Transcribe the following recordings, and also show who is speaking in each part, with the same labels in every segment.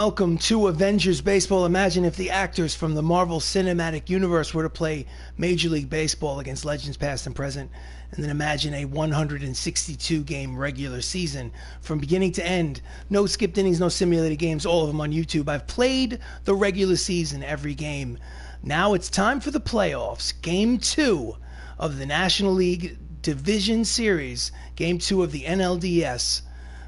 Speaker 1: Welcome to Avengers Baseball. Imagine if the actors from the Marvel Cinematic Universe were to play Major League Baseball against legends past and present, and then imagine a 162-game regular season from beginning to end. No skipped innings, no simulated games, all of them on YouTube. I've played the regular season, every game. Now it's time for the playoffs. Game 2 of the National League Division Series. Game 2 of the NLDS.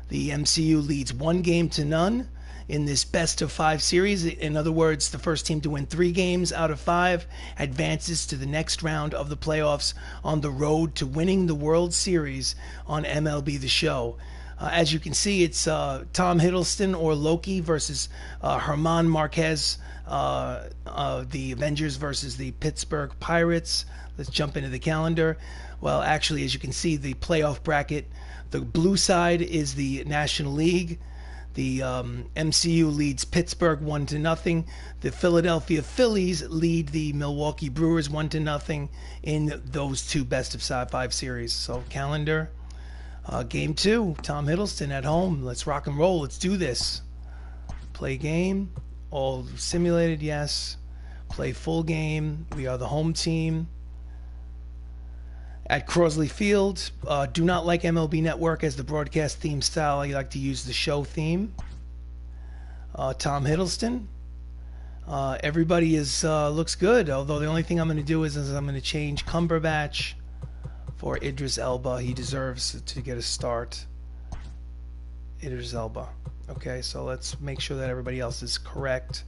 Speaker 1: The MCU leads 1-0 in this best-of-5 series. In other words, the first team to win 3 games out of 5 advances to the next round of the playoffs on the road to winning the World Series on MLB The Show. As you can see, it's Tom Hiddleston or Loki versus German Marquez, the Avengers versus the Pittsburgh Pirates. Let's jump into the calendar. Well, actually, as you can see, the playoff bracket, the blue side is the National League. The MCU leads Pittsburgh 1-0. The Philadelphia Phillies lead the Milwaukee Brewers 1-0 in those 2 best-of-5 series. So calendar, game 2, Tom Hiddleston at home. Let's rock and roll. Let's do this. Play game, all simulated, yes. Play full game. We are the home team at Crosley Field. Do not like MLB Network as the broadcast theme style. I like to use the show theme. Tom Hiddleston. Everybody is looks good, although the only thing I'm going to do is I'm going to change Cumberbatch for Idris Elba. He deserves to get a start. Idris Elba. Okay, so let's make sure that everybody else is correct,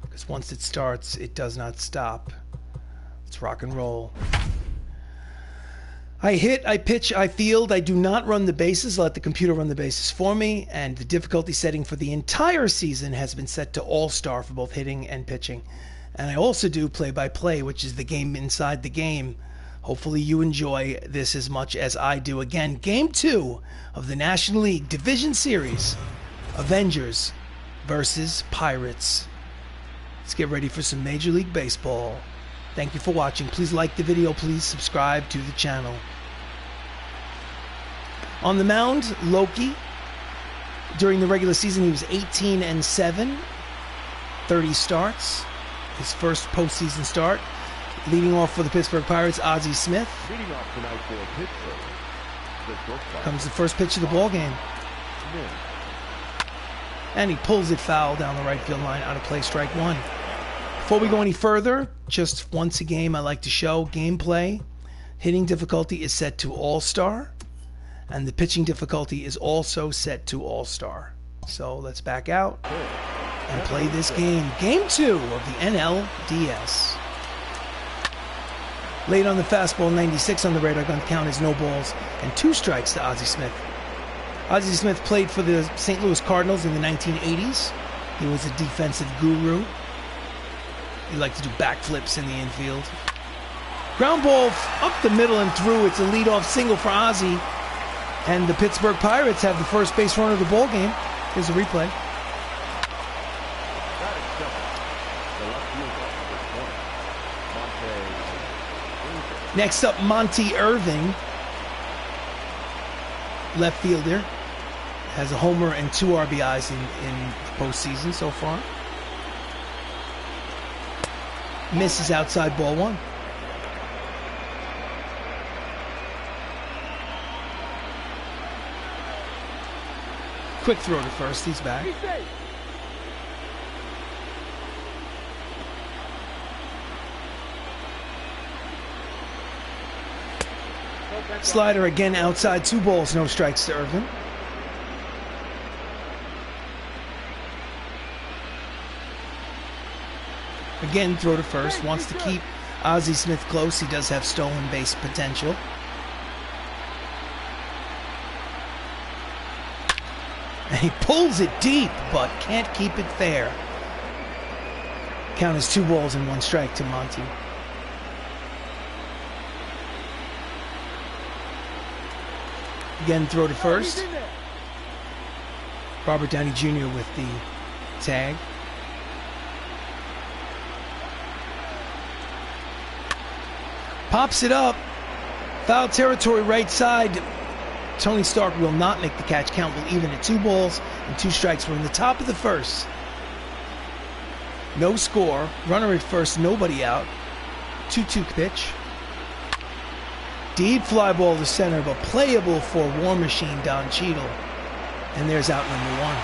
Speaker 1: because once it starts, it does not stop. Let's rock and roll. I hit, I pitch, I field. I do not run the bases. I let the computer run the bases for me. And the difficulty setting for the entire season has been set to All-Star for both hitting and pitching. And I also do play-by-play, which is the game inside the game. Hopefully you enjoy this as much as I do. Again, Game 2 of the National League Division Series. Avengers versus Pirates. Let's get ready for some Major League Baseball. Thank you for watching. Please like the video. Please subscribe to the channel. On the mound, Loki. During the regular season, he was 18-7, 30 starts. His first postseason start. Leading off for the Pittsburgh Pirates, Ozzie Smith.
Speaker 2: Leading off tonight for Pittsburgh.
Speaker 1: Comes the first pitch of the ball game. And he pulls it foul down the right field line out of play, strike 1. Before we go any further, just once a game I like to show gameplay. Hitting difficulty is set to All-Star, and the pitching difficulty is also set to All-Star. So let's back out and play this game. Game 2 of the NLDS. Late on the fastball, 96 on the radar gun. Count is no balls and 2 strikes to Ozzie Smith. Ozzie Smith played for the St. Louis Cardinals in the 1980s. He was a defensive guru. He liked to do backflips in the infield. Ground ball up the middle and through. It's a leadoff single for Ozzie. And the Pittsburgh Pirates have the first base runner of the ball game. Here's a replay. Next up, Monty Irving, left fielder, has a homer and 2 RBIs in postseason so far. Misses outside, ball 1. Quick throw to first, he's back. Slider again outside, 2 balls, no strikes to Irvin. Again, throw to first. Wants to keep Ozzie Smith close. He does have stolen base potential. And he pulls it deep, but can't keep it fair. Count is 2 balls and 1 strike to Monty. Again, throw to first. Robert Downey Jr. with the tag. Pops it up. Foul territory, right side. Tony Stark will not make the catch. Count will even at 2 balls and 2 strikes. We're in the top of the first. No score. Runner at first, nobody out. 2-2 pitch. Deep fly ball to center, but playable for War Machine Don Cheadle. And there's out number 1.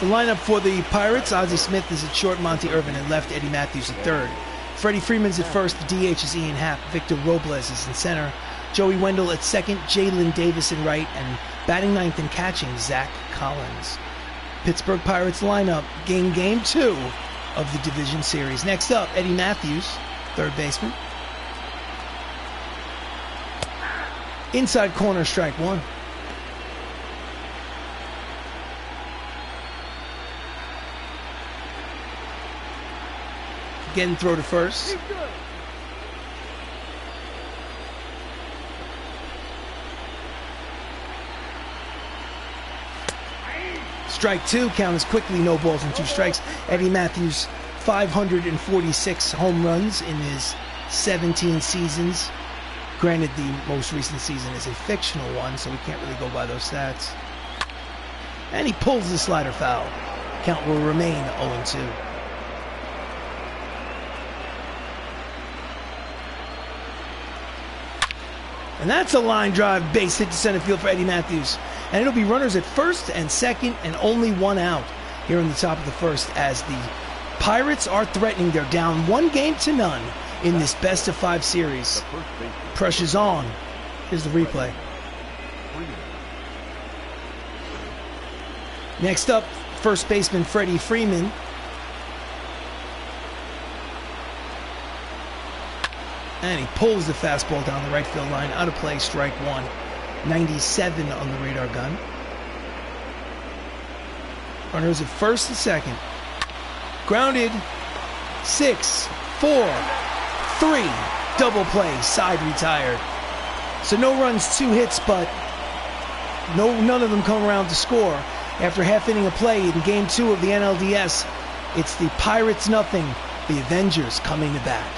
Speaker 1: The lineup for the Pirates: Ozzie Smith is at short, Monty Irvin at left, Eddie Matthews at third. Freddie Freeman's at first, the DH is Ian Happ, Victor Robles is in center, Joey Wendell at second, Jalen Davis in right, and batting ninth and catching, Zach Collins. Pittsburgh Pirates lineup, game 2 of the division series. Next up, Eddie Matthews, third baseman. Inside corner, strike 1. Again, throw to first. Strike 2, count is quickly, no balls and 2 strikes. Eddie Matthews, 546 home runs in his 17 seasons. Granted, the most recent season is a fictional one, so we can't really go by those stats. And he pulls the slider foul. Count will remain 0-2. And that's a line drive base hit to center field for Eddie Matthews. And it'll be runners at first and second and only 1 out here in the top of the first as the Pirates are threatening. They're down 1-0 in this best-of-5 series. Pressure's on. Here's the replay. Next up, first baseman Freddie Freeman. And he pulls the fastball down the right field line, out of play, strike 1. 97 on the radar gun. Runners at first and second. Grounded. 6, 4, 3. Double play, side retired. So no runs, 2 hits, but none of them come around to score. After half inning of play in game 2 of the NLDS, it's the Pirates nothing, the Avengers coming to bat.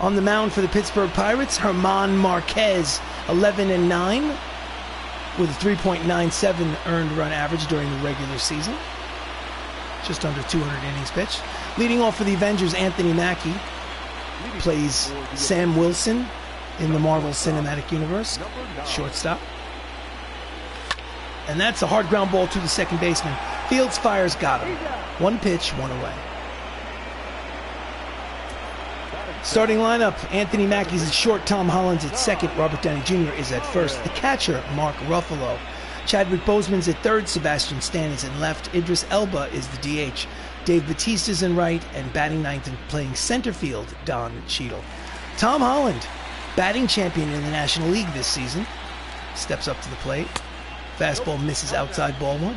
Speaker 1: On the mound for the Pittsburgh Pirates, German Marquez, 11-9, with a 3.97 earned run average during the regular season. Just under 200 innings pitched. Leading off for the Avengers, Anthony Mackie plays Sam Wilson in the Marvel Cinematic Universe, shortstop. And that's a hard ground ball to the second baseman. Fields fires, got him. 1 pitch, 1 away. Starting lineup, Anthony Mackie's at short, Tom Holland's at second, Robert Downey Jr. is at first. The catcher, Mark Ruffalo. Chadwick Boseman's at third, Sebastian Stan is in left, Idris Elba is the DH. Dave Bautista's in right, and batting ninth and playing center field, Don Cheadle. Tom Holland, batting champion in the National League this season, steps up to the plate. Fastball misses outside, ball 1.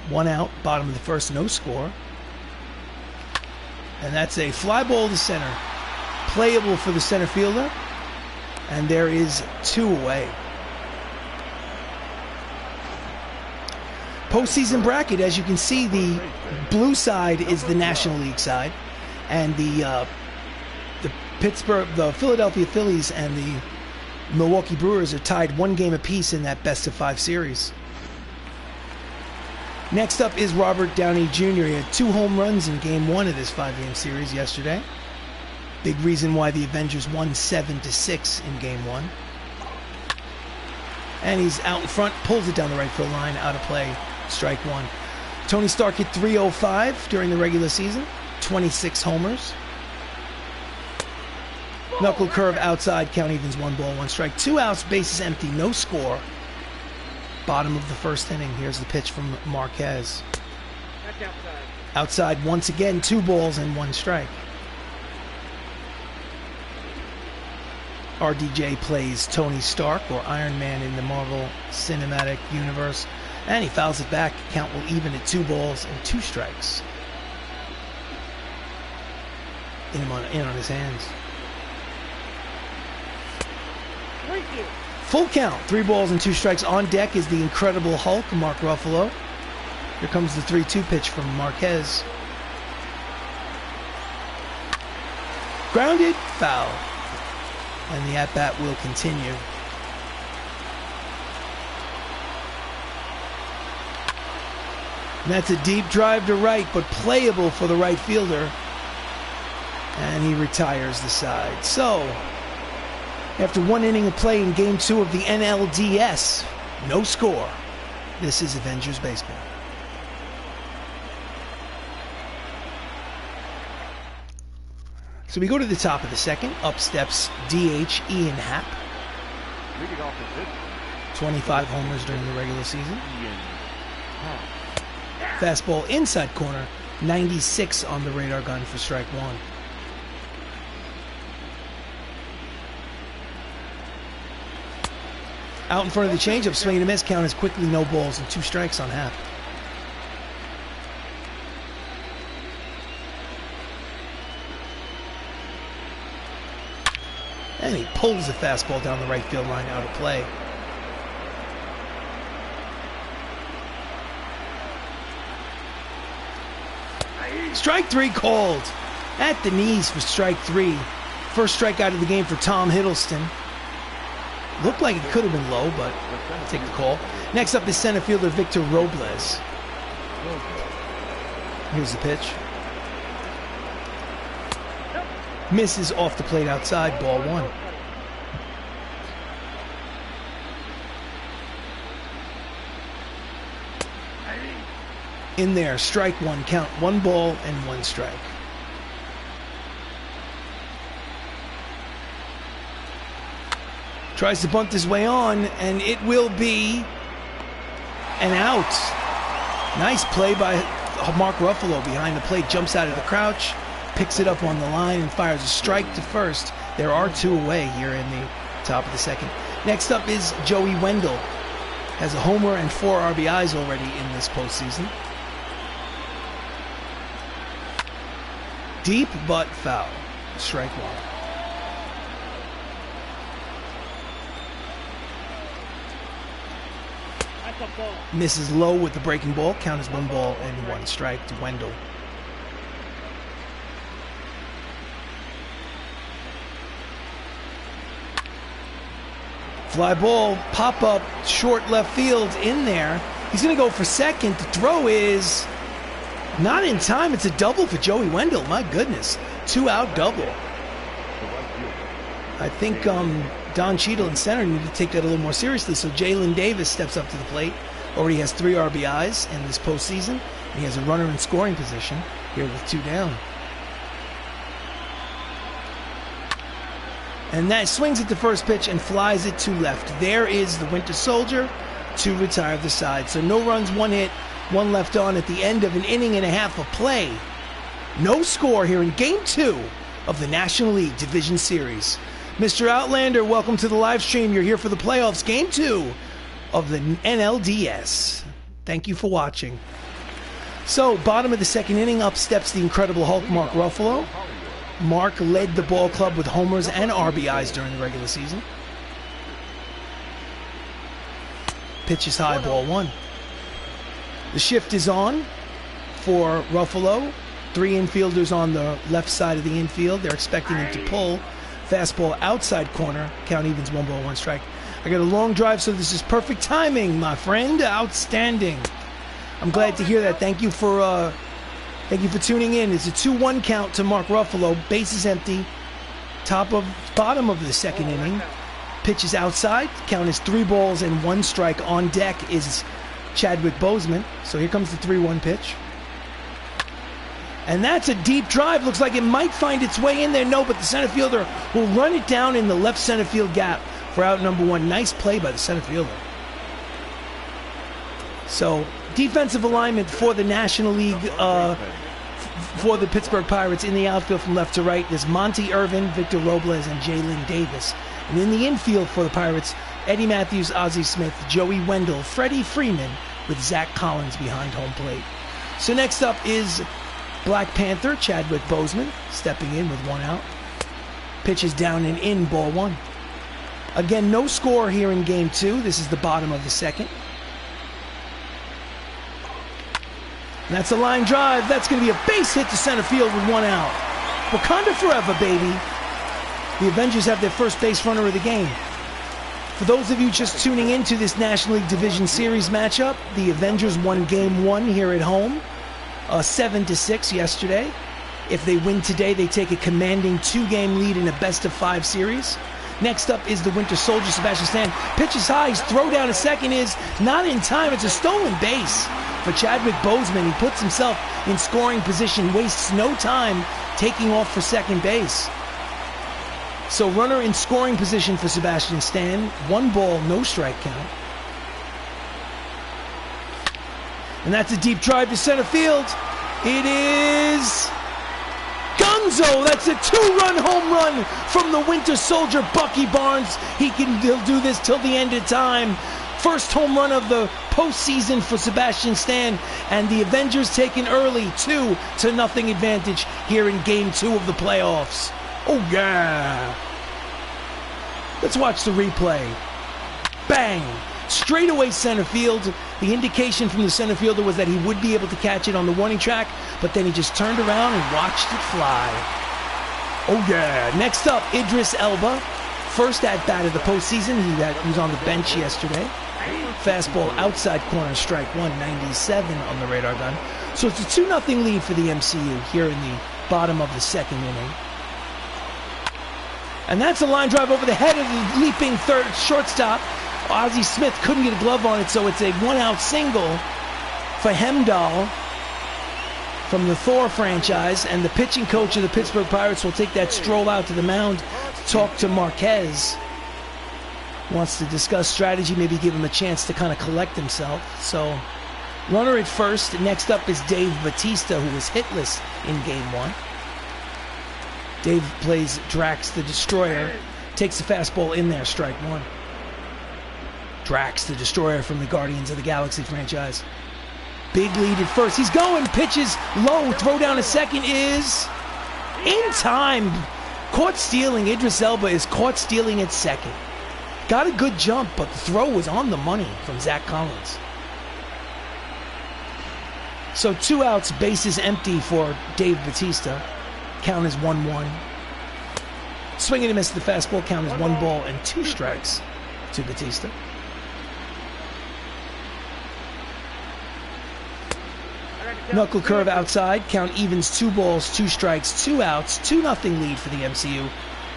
Speaker 1: 1 out, bottom of the first, no score. And that's a fly ball to center. Playable for the center fielder. And there is 2 away. Postseason bracket, as you can see, the blue side is the National League side. And the Philadelphia Phillies and the Milwaukee Brewers are tied 1 game apiece in that best-of-5 series. Next up is Robert Downey Jr. He had 2 home runs in game 1 of this 5-game series yesterday. Big reason why the Avengers won 7-6 in game 1. And he's out in front, pulls it down the right field line, out of play, strike 1. Tony Stark hit .305 during the regular season, 26 homers. Knuckle curve outside, count evens, 1 ball, 1 strike. 2 outs, bases empty, no score. Bottom of the first inning. Here's the pitch from Marquez. Outside once again, 2 balls and 1 strike. RDJ plays Tony Stark, or Iron Man, in the Marvel Cinematic Universe. And he fouls it back. Count will even at 2 balls and 2 strikes. In on his hands. Full count, 3 balls and 2 strikes. On deck is the Incredible Hulk, Mark Ruffalo. Here comes the 3-2 pitch from Marquez. Grounded, foul. And the at-bat will continue. And that's a deep drive to right, but playable for the right fielder. And he retires the side. So, after one inning of play in Game 2 of the NLDS, no score. This is Avengers Baseball. So we go to the top of the second. Up steps DH Ian Happ.
Speaker 2: Leading off the pitch,
Speaker 1: 25 homers during the regular season.
Speaker 2: Ian Happ.
Speaker 1: Fastball inside corner. 96 on the radar gun for strike one. Out in front of the changeup, swing and a miss. Count is quickly no balls and 2 strikes on Happ. And he pulls the fastball down the right field line, out of play. Strike 3 called. At the knees for strike 3. First strikeout of the game for Tom Hiddleston. Looked like it could have been low, but I'll take the call. Next up is center fielder Victor Robles. Here's the pitch. Misses off the plate outside, ball 1. In there, strike 1, count 1 ball and 1 strike. Tries to bunt his way on, and it will be an out. Nice play by Mark Ruffalo behind the plate. Jumps out of the crouch, picks it up on the line, and fires a strike to first. There are 2 away here in the top of the second. Next up is Joey Wendell. Has a homer and 4 RBIs already in this postseason. Deep but foul. Strike 1. Misses low with the breaking ball. Count is 1 ball and 1 strike to Wendell. Fly ball, pop up, short left field in there. He's going to go for second. The throw is not in time. It's a double for Joey Wendell. My goodness. 2-out double. I think Don Cheadle in center need to take that a little more seriously. So Jalen Davis steps up to the plate. Already has 3 RBIs in this postseason. He has a runner in scoring position here with 2 down. And that swings at the first pitch and flies it to left. There is the Winter Soldier to retire the side. So no runs, 1 hit, 1 left on at the end of an inning and a half of play. No score here in Game 2 of the National League Division Series. Mr. Outlander, welcome to the live stream. You're here for the playoffs, Game 2 of the NLDS. Thank you for watching. So, bottom of the second inning, up steps the Incredible Hulk, Mark Ruffalo. Mark led the ball club with homers and RBIs during the regular season. Pitch is high, ball 1. The shift is on for Ruffalo. 3 infielders on the left side of the infield. They're expecting him to pull. Fastball outside corner. Count evens, 1 ball, 1 strike. I got a long drive, so this is perfect timing, my friend. Outstanding. I'm glad to hear that. Thank you for tuning in. It's a 2-1 count to Mark Ruffalo. Bases empty. Bottom of the second inning. Pitch is outside. Count is 3 balls and 1 strike. On deck is Chadwick Boseman. So here comes the 3-1 pitch. And that's a deep drive. Looks like it might find its way in there. No, but the center fielder will run it down in the left center field gap for out number 1. Nice play by the center fielder. So, defensive alignment for the National League, for the Pittsburgh Pirates in the outfield from left to right. There's Monty Irvin, Victor Robles, and Jalen Davis. And in the infield for the Pirates, Eddie Matthews, Ozzie Smith, Joey Wendell, Freddie Freeman, with Zach Collins behind home plate. So next up is Black Panther, Chadwick Boseman, stepping in with 1 out. Pitch is down and in, ball 1. Again, no score here in Game 2. This is the bottom of the second. And that's a line drive. That's going to be a base hit to center field with 1 out. Wakanda forever, baby. The Avengers have their first base runner of the game. For those of you just tuning into this National League Division Series matchup, the Avengers won Game 1 here at home, 7-6 yesterday. If they win today, they take a commanding 2-game lead in a best-of-5 series. Next up is the Winter Soldier, Sebastian Stan. Pitches high, his throw down to second is not in time. It's a stolen base for Chadwick Boseman. He puts himself in scoring position, wastes no time taking off for second base. So runner in scoring position for Sebastian Stan. 1 ball, no strike count. And that's a deep drive to center field. It is Gonzo. That's a 2-run home run from the Winter Soldier, Bucky Barnes. He'll do this till the end of time. First home run of the postseason for Sebastian Stan, and the Avengers take an early 2-0 advantage here in Game 2 of the playoffs. Oh yeah! Let's watch the replay. Bang! Straightaway center field. The indication from the center fielder was that he would be able to catch it on the warning track, but then he just turned around and watched it fly. Oh yeah! Next up, Idris Elba. First at-bat of the postseason. He was on the bench yesterday. Fastball outside corner, strike 197 on the radar gun. So it's a 2-0 lead for the MCU here in the bottom of the second inning. And that's a line drive over the head of the leaping third shortstop. Ozzie Smith couldn't get a glove on it, so it's a 1-out single for Hemdahl from the Thor franchise. And the pitching coach of the Pittsburgh Pirates will take that stroll out to the mound to talk to Marquez. Wants to discuss strategy, maybe give him a chance to kind of collect himself. So, runner at first. Next up is Dave Bautista, who was hitless in Game 1. Dave plays Drax the Destroyer. Takes the fastball in there, strike 1. Drax the Destroyer from the Guardians of the Galaxy franchise. Big lead at first. He's going. Pitches low. Throw down to second is in time. Caught stealing. Idris Elba is caught stealing at second. Got a good jump, but the throw was on the money from Zach Collins. So 2 outs, bases empty for Dave Bautista. Count is 1-1. Swing and a miss. The fastball. Count is 1 ball and 2 strikes to Bautista. Knuckle curve outside. Count evens 2 balls, 2 strikes, 2 outs. 2-0 lead for the MCU.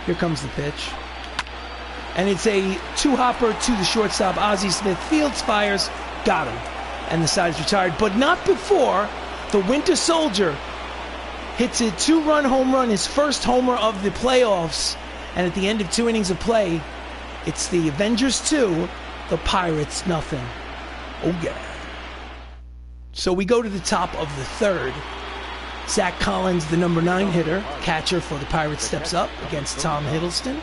Speaker 1: Here comes the pitch. And it's a 2-hopper to the shortstop. Ozzie Smith fields, fires, got him. And the side is retired. But not before the Winter Soldier hits a 2-run home run, his first homer of the playoffs. And at the end of 2 innings of play, it's the Avengers 2, the Pirates nothing. Oh yeah. So we go to the top of the third. Zach Collins, the number 9 hitter, catcher for the Pirates, steps up against Tom Hiddleston.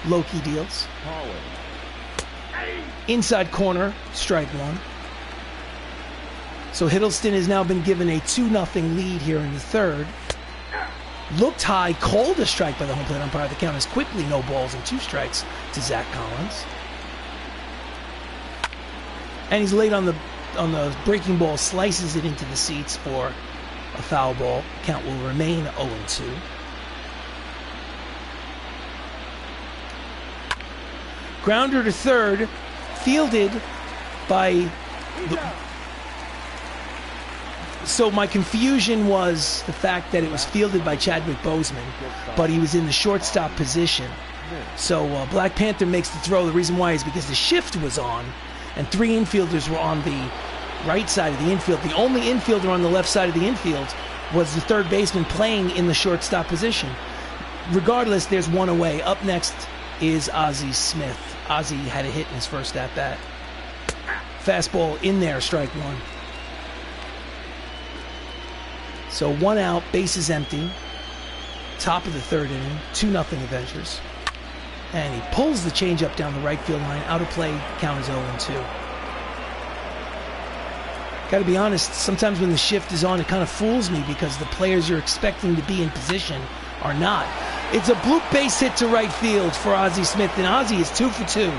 Speaker 1: Loki deals. Inside corner, strike 1. So Hiddleston has now been given a 2-0 lead here in the third. Looked high, called a strike by the home plate umpire. The count is quickly no balls and 2 strikes to Zach Collins. And he's late on the breaking ball, slices it into the seats for a foul ball. Count will remain 0-2. Grounder to third, fielded by... So my confusion was the fact that it was fielded by Chadwick Boseman, but he was in the shortstop position. So Black Panther makes the throw. The reason why is because the shift was on, and 3 infielders were on the right side of the infield. The only infielder on the left side of the infield was the third baseman playing in the shortstop position. Regardless, there's 1 away. Up next is Ozzie Smith. Ozzie had a hit in his first at-bat. Fastball in there, strike 1. So 1 out, bases empty. Top of the third inning, 2-0 Avengers. And he pulls the changeup down the right field line. Out of play, count is 0-2. Got to be honest, sometimes when the shift is on, it kind of fools me because the players you're expecting to be in position are not. It's a bloop base hit to right field for Ozzie Smith, and Ozzie is 2 for 2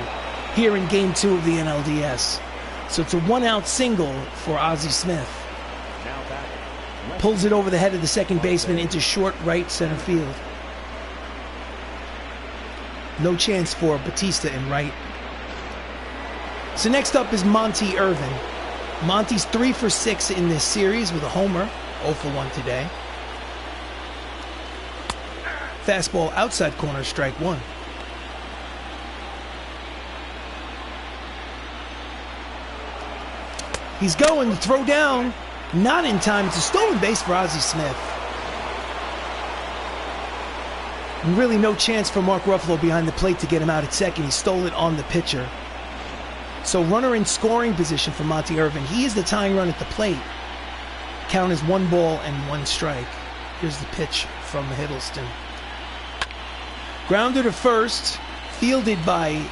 Speaker 1: here in Game 2 of the NLDS. So it's a 1-out single for Ozzie Smith. Pulls it over the head of the second baseman into short right center field. No chance for Bautista in right. So next up is Monty Irvin. Monty's 3 for 6 in this series with a homer. 0 for 1 today. Fastball outside corner, strike 1. He's going to throw down. Not in time. It's a stolen base for Ozzie Smith. And really no chance for Mark Ruffalo behind the plate to get him out at second. He stole it on the pitcher. So runner in scoring position for Monty Irvin. He is the tying run at the plate. Count is 1 ball and 1 strike. Here's the pitch from Hiddleston. Grounder to first, fielded by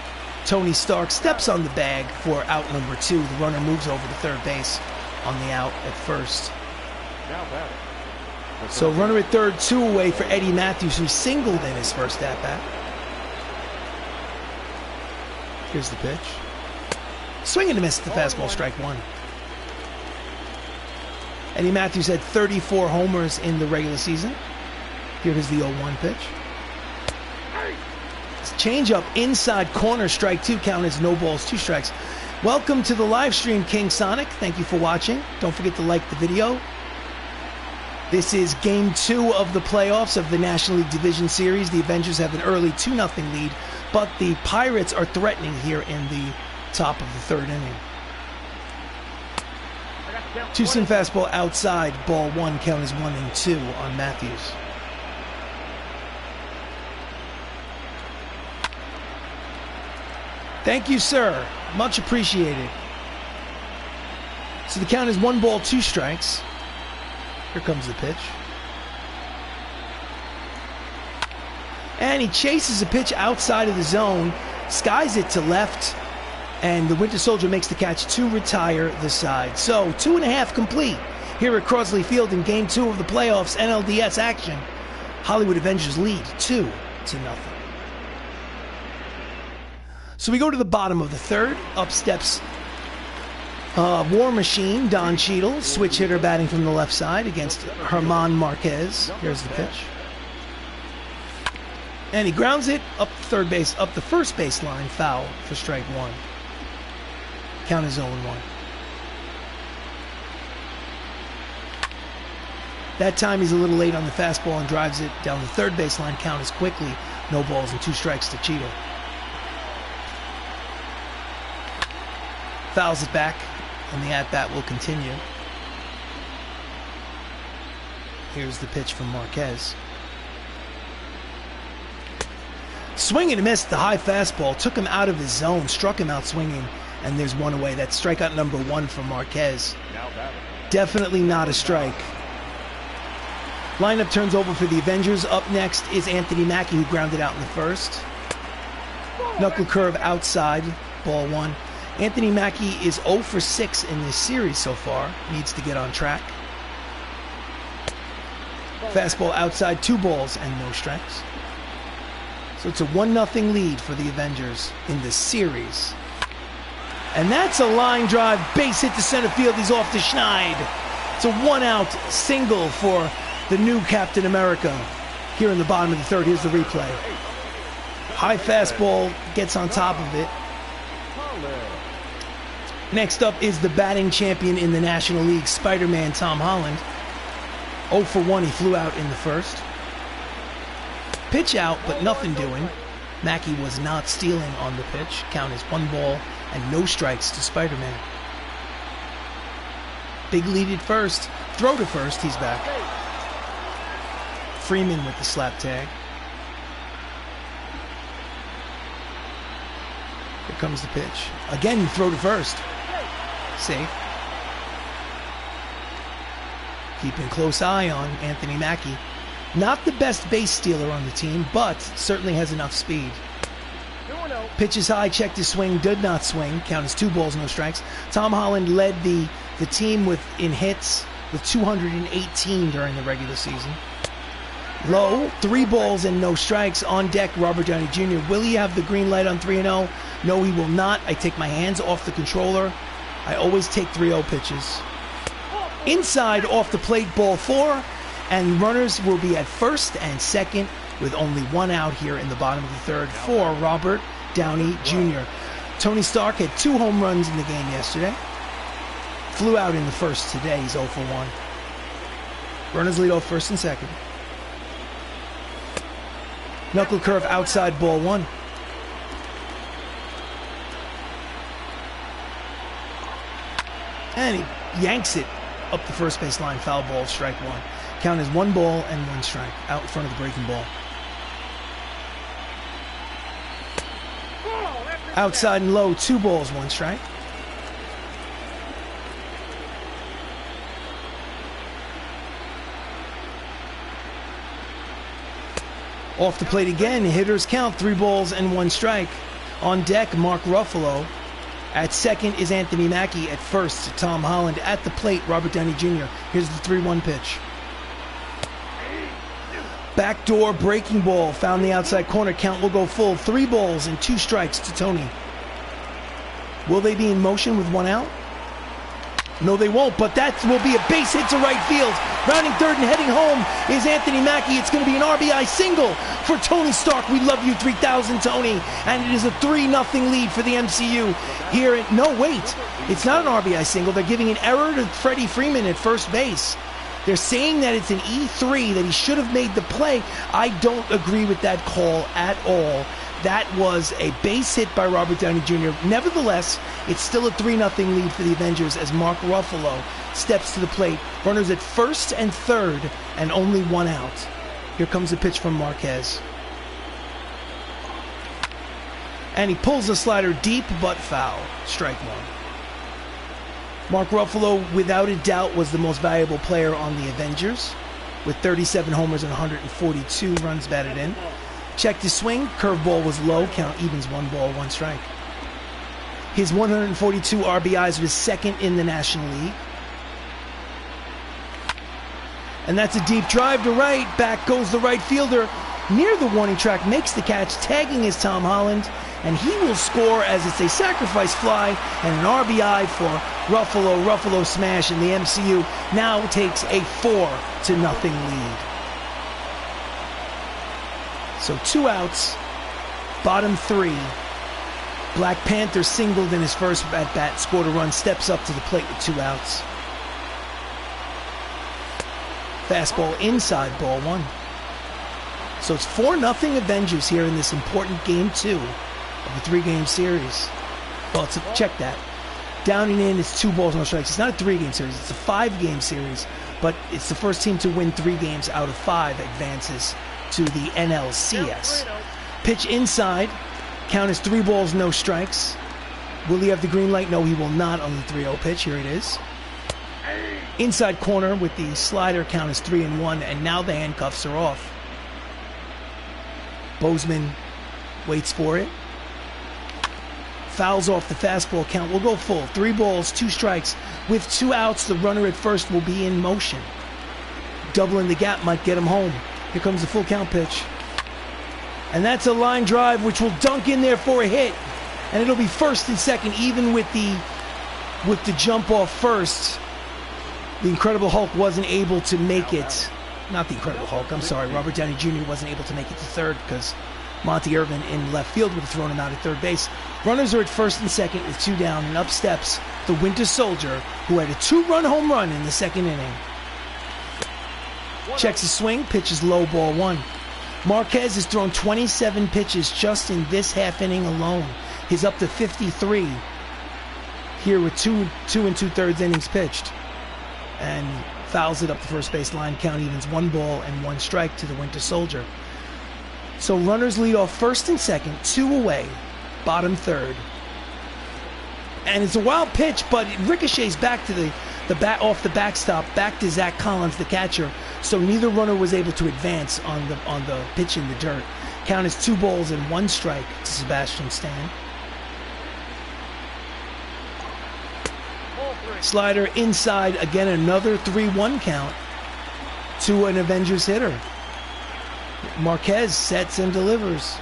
Speaker 1: Tony Stark, steps on the bag for out number 2. The runner moves over to third base on the out at first. So runner at third, 2 away for Eddie Matthews, who singled in his first at-bat. Here's the pitch. Swing and a miss at the fastball, strike 1. Eddie Matthews had 34 homers in the regular season. Here is the 0-1 pitch. Change up inside corner, strike 2. Count is no balls, 2 strikes. Welcome to the live stream, King Sonic. Thank you for watching. Don't forget to like the video. This is game 2 of the playoffs of the National League Division Series. The Avengers have an early 2-0 lead, but the Pirates are threatening here in the top of the 3rd inning. 2-sim fastball outside, ball 1. Count is 1-2 on Matthews. Thank you, sir. Much appreciated. So the count is 1 ball, 2 strikes. Here comes the pitch. And he chases a pitch outside of the zone, skies it to left, and the Winter Soldier makes the catch to retire the side. So 2.5 complete here at Crosley Field in game 2 of the playoffs NLDS action. Hollywood Avengers lead 2-0. So we go to the bottom of the 3rd. Up steps War Machine, Don Cheadle, switch hitter batting from the left side against Herman Marquez. Here's the pitch. And he grounds it up third base, up the first base line, foul for strike 1. Count is 0-1. That time he's a little late on the fastball and drives it down the third base line. Count is quickly no balls and 2 strikes to Cheadle. Fouls it back, and the at-bat will continue. Here's the pitch from Marquez. Swing and a miss, the high fastball. Took him out of his zone, struck him out swinging, and there's 1 away. That's strikeout number 1 for Marquez. Definitely not a strike. Lineup turns over for the Avengers. Up next is Anthony Mackie, who grounded out in the first. Knuckle curve outside, ball 1. Anthony Mackie is 0 for 6 in this series so far. Needs to get on track. Fastball outside, 2 balls and no strikes. So it's a 1-0 lead for the Avengers in this series. And that's a line drive, base hit to center field. He's off to Schneid. It's a 1-out single for the new Captain America. Here in the bottom of the 3rd, here's the replay. High fastball gets on top of it. Next up is the batting champion in the National League, Spider-Man Tom Holland. 0 for 1, he flew out in the first. Pitch out, but nothing doing. Mackie was not stealing on the pitch. Count is 1 ball and no strikes to Spider-Man. Big lead at first. Throw to first, he's back. Freeman with the slap tag. Here comes the pitch. Again, throw to first. Safe. Keeping close eye on Anthony Mackie. Not the best base stealer on the team, but certainly has enough speed. Pitches high, checked his swing, did not swing. Count is 2 balls, no strikes. Tom Holland led the team in hits with 218 during the regular season. Low, 3 balls and no strikes. On deck, Robert Downey Jr. Will he have the green light on 3-0? No, he will not. I take my hands off the controller. I always take 3-0 pitches. Inside, off the plate, ball 4. And runners will be at first and second with only 1 out here in the bottom of the 3rd for Robert Downey Jr. Tony Stark had 2 home runs in the game yesterday. Flew out in the first today. He's 0 for 1. Runners lead off first and second. Knuckle curve outside, ball 1. And he yanks it up the first base line. Foul ball, strike 1. Count is 1 ball and 1 strike out in front of the breaking ball. Outside and low, 2 balls, 1 strike. Off the plate again, hitters count, 3 balls and 1 strike. On deck, Mark Ruffalo. At second is Anthony Mackie. At first, Tom Holland. At the plate, Robert Downey Jr. Here's the 3-1 pitch. Backdoor breaking ball, found the outside corner. Count will go full. 3 balls and 2 strikes to Tony. Will they be in motion with 1 out? No, they won't, but that will be a base hit to right field. Rounding third and heading home is Anthony Mackie. It's going to be an RBI single for Tony Stark. We love you 3,000, Tony. And it is a 3-0 lead for the MCU here. No, wait. It's not an RBI single. They're giving an error to Freddie Freeman at first base. They're saying that it's an E3, that he should have made the play. I don't agree with that call at all. That was a base hit by Robert Downey Jr. Nevertheless, it's still a 3-0 lead for the Avengers as Mark Ruffalo steps to the plate. Runners at first and third and only 1 out. Here comes a pitch from Marquez. And he pulls the slider deep but foul. Strike 1. Mark Ruffalo, without a doubt, was the most valuable player on the Avengers with 37 homers and 142 runs batted in. Checked his swing, curveball was low, count evens, 1 ball, 1 strike. His 142 RBIs was second in the National League. And that's a deep drive to right, back goes the right fielder, near the warning track, makes the catch, tagging is Tom Holland, and he will score as it's a sacrifice fly and an RBI for Ruffalo. Ruffalo smash, and the MCU now takes a 4-0 lead. So 2 outs, bottom 3. Black Panther singled in his first at-bat, scored a run, steps up to the plate with 2 outs. Fastball inside, ball 1. So it's 4-0 Avengers here in this important game 2 of the 3-game series. Well, check that. Down and in, it's 2 balls, no strikes. It's not a 3-game series, it's a 5-game series, but it's the first team to win 3 games out of 5 advances to the NLCS. Pitch inside. Count is 3 balls, no strikes. Will he have the green light? No, he will not on the 3-0 pitch. Here it is. Inside corner with the slider. Count is 3-1, and now the handcuffs are off. Boseman waits for it. Fouls off the fastball. Count will go full. 3 balls, 2 strikes. With 2 outs, the runner at first will be in motion. Doubling the gap might get him home. Here comes the full count pitch. And that's a line drive which will dunk in there for a hit. And it'll be first and second, even with the jump off first. The Incredible Hulk wasn't able to make it. Not the Incredible Hulk, I'm sorry. Robert Downey Jr. wasn't able to make it to third because Monty Irvin in left field would have thrown him out at third base. Runners are at first and second with 2 down, and up steps the Winter Soldier, who had a 2-run home run in the second inning. Checks his swing, pitches low, ball 1. Marquez has thrown 27 pitches just in this half inning alone. He's up to 53 here with 2 2/3 innings pitched. And fouls it up the first base line. Count evens, 1 ball and 1 strike to the Winter Soldier. So runners lead off first and second, 2 away, bottom 3rd. And it's a wild pitch, but it ricochets back to off the backstop, back to Zach Collins, the catcher. So neither runner was able to advance on the pitch in the dirt. Count is 2 balls and 1 strike to Sebastian Stan. Slider inside, again another 3-1 count to an Avengers hitter. Marquez sets and delivers.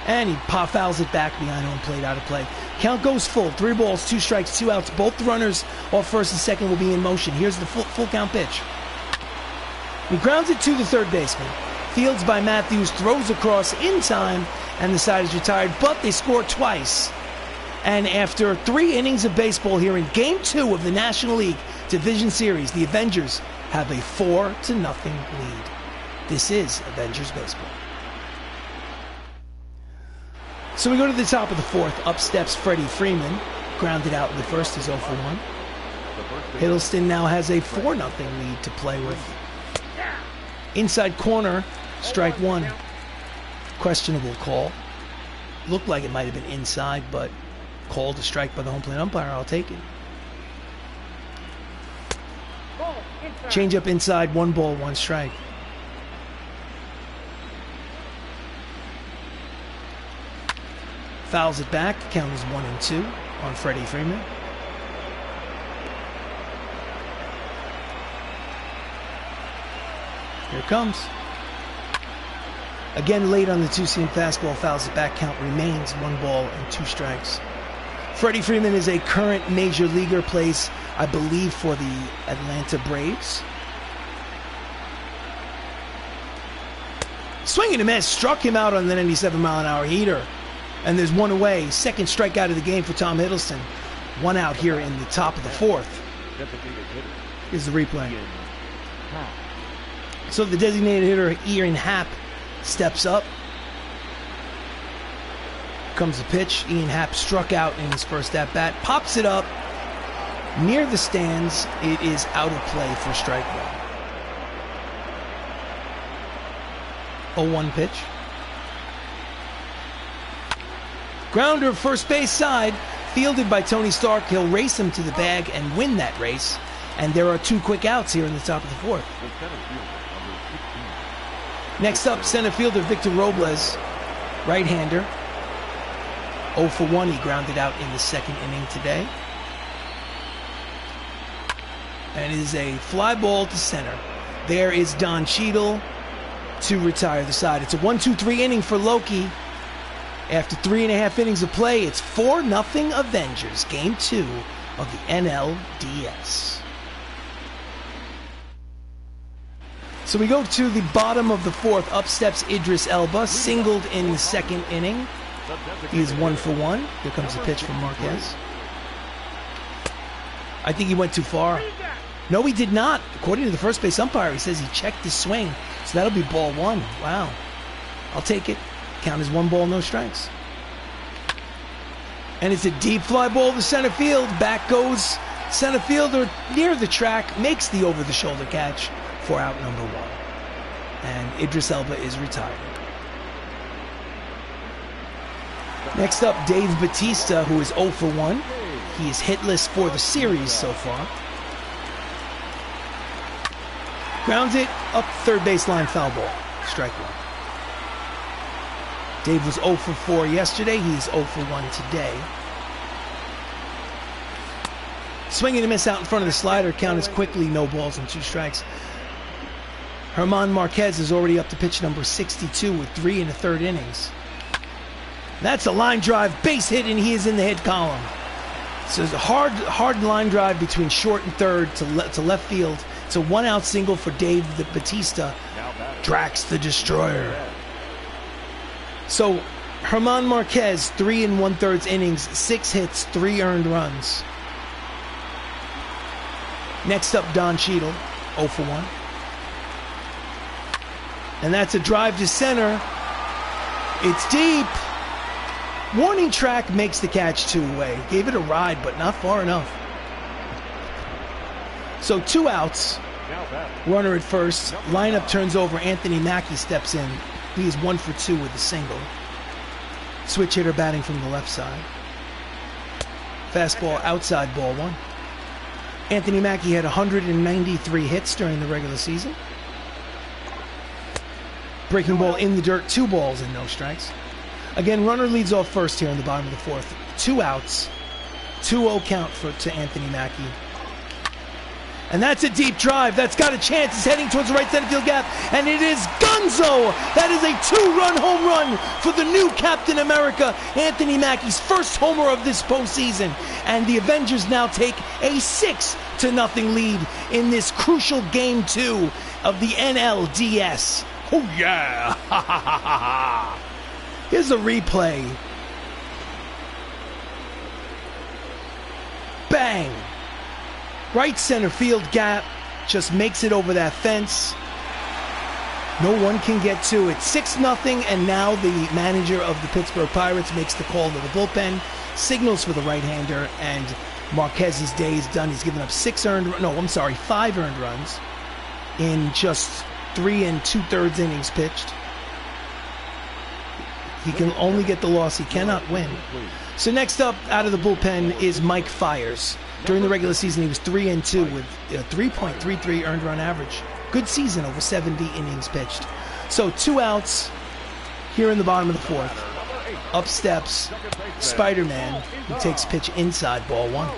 Speaker 1: And he fouls it back behind home plate, out of play. Count goes full. 3 balls, 2 strikes, 2 outs. Both runners off first and second will be in motion. Here's the full count pitch. He grounds it to the third baseman. Fields by Matthews, throws across in time, and the side is retired, but they score twice. And after 3 innings of baseball here in Game 2 of the National League Division Series, the Avengers have a 4-0 lead. This is Avengers Baseball. So we go to the top of the 4th. Up steps Freddie Freeman. Grounded out in the first. He's 0 for 1. Hiddleston now has a 4-0 lead to play with. Inside corner, strike 1. Questionable call. Looked like it might have been inside, but called a strike by the home plate umpire. I'll take it. Change up inside, 1 ball, 1 strike. Fouls it back. Count is 1-2 on Freddie Freeman. Here it comes. Again, late on the 2-seam fastball, fouls it back. Count remains 1 ball and 2 strikes. Freddie Freeman is a current major leaguer, plays, I believe, for the Atlanta Braves. Swing and a miss, struck him out on the 97-mile-an-hour heater. And there's 1 away. 2nd strikeout of the game for Tom Hiddleston. 1 out here in the top of the 4th. Here's the replay. So the designated hitter, Ian Happ, steps up. Comes the pitch. Ian Happ struck out in his first at-bat. Pops it up near the stands. It is out of play for strike 1. 0-1 pitch. Grounder first base side, fielded by Tony Stark. He'll race him to the bag and win that race. And there are 2 quick outs here in the top of the 4th. Next up, center fielder Victor Robles, right-hander. 0 for 1, he grounded out in the 2nd inning today. And it is a fly ball to center. There is Don Cheadle to retire the side. It's a 1-2-3 inning for Loki. After 3.5 innings of play, it's 4-0 Avengers, Game 2 of the NLDS. So we go to the bottom of the 4th. Up steps Idris Elba, singled in the 2nd inning. He is 1 for 1. Here comes the pitch from Marquez. I think he went too far. No, he did not. According to the first base umpire, he says he checked his swing. So that'll be ball 1. Wow. I'll take it. Count is 1 ball, no strikes. And it's a deep fly ball to center field. Back goes center fielder near the track, makes the over-the-shoulder catch for out number 1. And Idris Elba is retired. Next up, Dave Bautista, who is 0 for 1. He is hitless for the series so far. Grounds it up third baseline, foul ball. Strike 1. Dave was 0 for 4 yesterday. He's 0 for 1 today. Swinging a miss out in front of the slider. Count is quickly 0 balls and 2 strikes. German Marquez is already up to pitch number 62 with 3 1/3 innings. That's a line drive, base hit, and he is in the hit column. So it's a hard line drive between short and third to left field. It's a 1-out single for Dave Bautista. Drax the Destroyer. So German Marquez, 3 1/3 innings, 6 hits, 3 earned runs. Next up, Don Cheadle, 0 for 1. And that's a drive to center. It's deep. Warning track makes the catch 2 away. Gave it a ride, but not far enough. So 2 outs. Runner at first. Lineup turns over. Anthony Mackie steps in. He is 1 for 2 with a single. Switch hitter batting from the left side. Fastball outside, ball 1. Anthony Mackie had 193 hits during the regular season. Breaking ball in the dirt, 2 balls and no strikes. Again, runner leads off first here in the bottom of the 4th. 2 outs. 2-0 count to Anthony Mackie. And that's a deep drive. That's got a chance. It's heading towards the right center field gap. And it is Gonzo. That is a 2-run home run for the new Captain America, Anthony Mackie's first homer of this postseason. And the Avengers now take a 6-0 lead in this crucial Game 2 of the NLDS. Oh, yeah. Here's the replay. Bang. Right center field gap. Just makes it over that fence. No one can get to it. 6-0, and now the manager of the Pittsburgh Pirates makes the call to the bullpen, signals for the right-hander, and Marquez's day is done. He's given up 5 earned runs in just 3 2/3 innings pitched. He can only get the loss. He cannot win. So next up out of the bullpen is Mike Fiers. During the regular season, he was 3-2 with a 3.33 earned run average. Good season over 70 innings pitched. So 2 outs here in the bottom of the 4th. Up steps Spider-Man, who takes pitch inside, ball 1.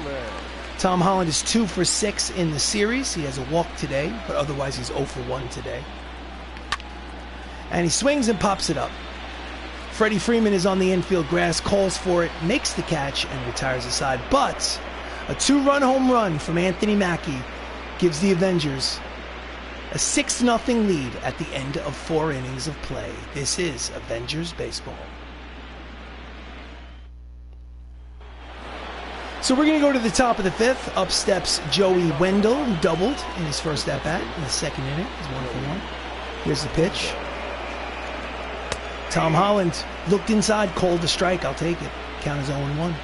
Speaker 1: Tom Holland is 2 for 6 in the series. He has a walk today, but otherwise he's 0 for 1 today. And he swings and pops it up. Freddie Freeman is on the infield grass, calls for it, makes the catch, and retires aside. But a 2-run home run from Anthony Mackie gives the Avengers a 6-0 lead at the end of 4 innings of play. This is Avengers Baseball. So we're going to go to the top of the 5th. Up steps Joey Wendell, who doubled in his first at-bat in the 2nd inning. He's 1 for 1. Here's the pitch. Tom Holland looked inside, called the strike. I'll take it. Count is 0-1.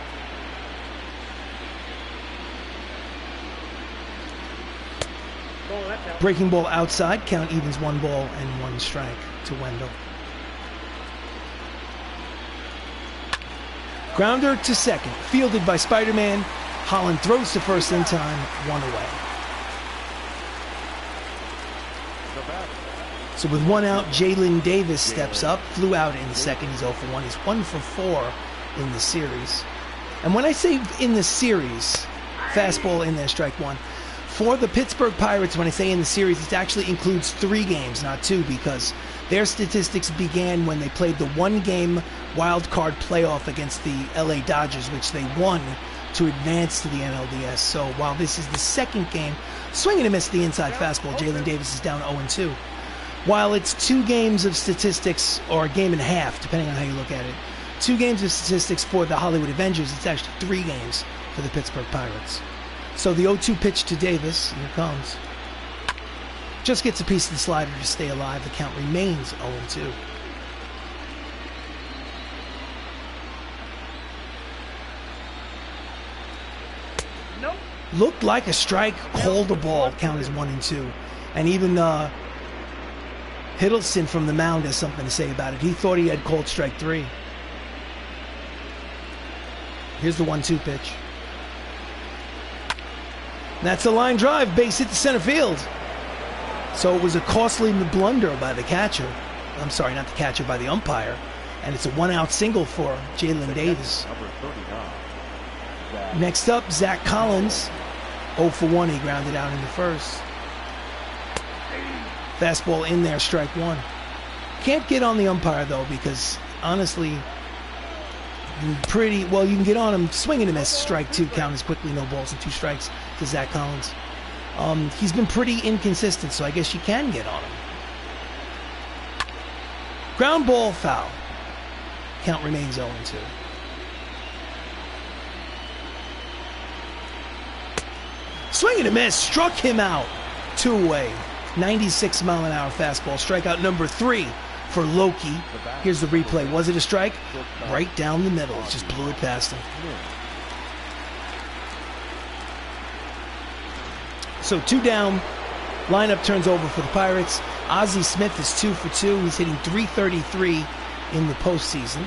Speaker 1: Breaking ball outside. Count evens 1 ball and 1 strike to Wendell. Grounder to second. Fielded by Spider-Man. Holland throws to first in time. 1 away. So with 1 out, Jalen Davis steps up. Flew out in the 2nd. He's 0 for 1. He's 1 for 4 in the series. And when I say in the series, fastball in there, strike 1. For the Pittsburgh Pirates, when I say in the series, it actually includes 3 games, not 2, because their statistics began when they played the 1-game wild card playoff against the LA Dodgers, which they won to advance to the NLDS. So while this is the 2nd game, swing and a miss the inside fastball. Jalen Davis is down 0-2. While it's 2 games of statistics, or a game and a half, depending on how you look at it, 2 games of statistics for the Hollywood Avengers, it's actually 3 games for the Pittsburgh Pirates. So the 0-2 pitch to Davis, here comes. Just gets a piece of the slider to stay alive. The count remains 0-2.
Speaker 2: Nope.
Speaker 1: Looked like a strike, called a ball. Count is 1-2. And even Hiddleston from the mound has something to say about it. He thought he had called strike 3. Here's the 1-2 pitch. That's a line drive, base hit to center field. So it was a costly blunder by the catcher. I'm sorry, not the catcher, by the umpire. And it's a 1-out single for Jalen Davis. Next up, Zach Collins. 0 for 1, he grounded out in the 1st. Fastball in there, strike 1. Can't get on the umpire, though, because honestly, you can get on him, swing and a miss, strike 2, count is quickly, no balls and 2 strikes to Zach Collins. He's been pretty inconsistent, so I guess you can get on him. Ground ball, foul. Count remains 0-2. Swing and a miss, struck him out. 2 away. 96-mile-an-hour fastball. Strikeout number 3 for Loki. Here's the replay. Was it a strike? Right down the middle. It just blew it past him. So 2 down. Lineup turns over for the Pirates. Ozzie Smith is 2 for 2. He's hitting .333 in the postseason.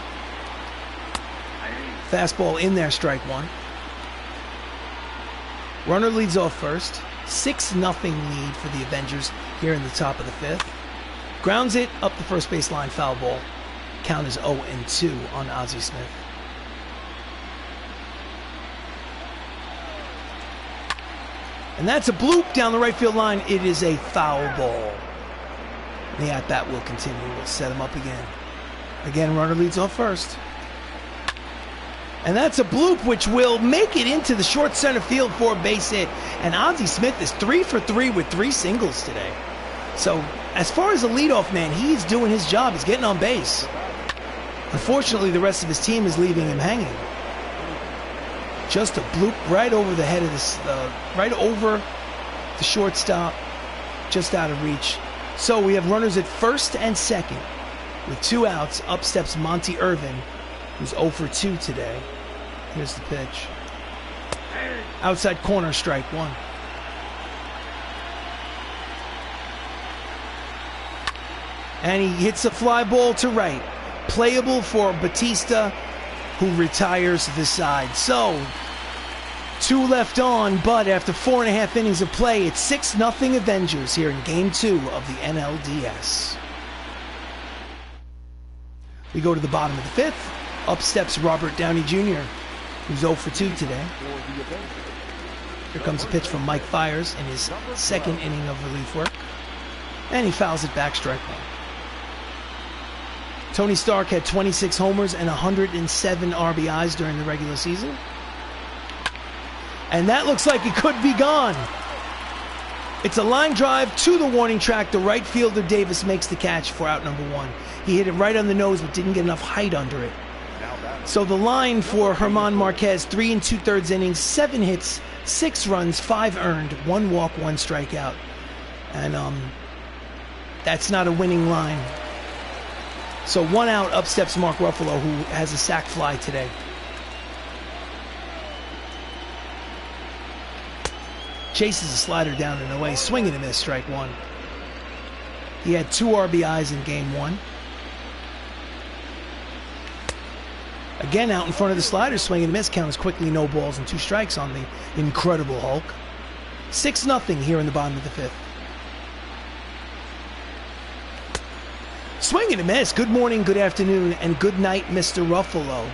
Speaker 1: Fastball in there, strike 1. Runner leads off first. 6-0 lead for the Avengers here in the top of the 5th. Grounds it up the first base line, foul ball. Count is 0-2 on Ozzie Smith. And that's a bloop down the right field line. It is a foul ball. The at-bat will continue. We'll set him up again. Again, runner leads off first. And that's a bloop which will make it into the short center field for a base hit. And Ozzie Smith is 3 for 3 with 3 singles today. So as far as a leadoff man, he's doing his job. He's getting on base. Unfortunately, the rest of his team is leaving him hanging. Just a bloop right over the head of this, right over the shortstop, just out of reach. So we have runners at first and second. With 2 outs, up steps Monty Irvin, who's 0 for 2 today. Here's the pitch. Outside corner, strike 1. And he hits a fly ball to right. Playable for Bautista, who retires the side. So, 2 left on, but after 4.5 innings of play, it's 6-0 Avengers here in Game 2 of the NLDS. We go to the bottom of the 5th. Up steps Robert Downey Jr., who's 0 for 2 today. Here comes a pitch from Mike Fiers in his 2nd inning of relief work. And he fouls it back, strike 1. Tony Stark had 26 homers and 107 RBIs during the regular season. And that looks like it could be gone. It's a line drive to the warning track. The right fielder Davis makes the catch for out number 1. He hit it right on the nose but didn't get enough height under it. So the line for German Marquez, 3 2/3 innings, 7 hits, 6 runs, 5 earned, 1 walk, 1 strikeout. And that's not a winning line. So 1 out, up steps Mark Ruffalo, who has a sac fly today. Chases a slider down and away, swing and a miss, strike 1. He had 2 RBIs in game 1. Again, out in front of the slider, swing and a miss, count is quickly no balls and 2 strikes on the incredible Hulk. 6-0 here in the bottom of the 5th. Swing and a miss. Good morning, good afternoon, and good night, Mr. Ruffalo.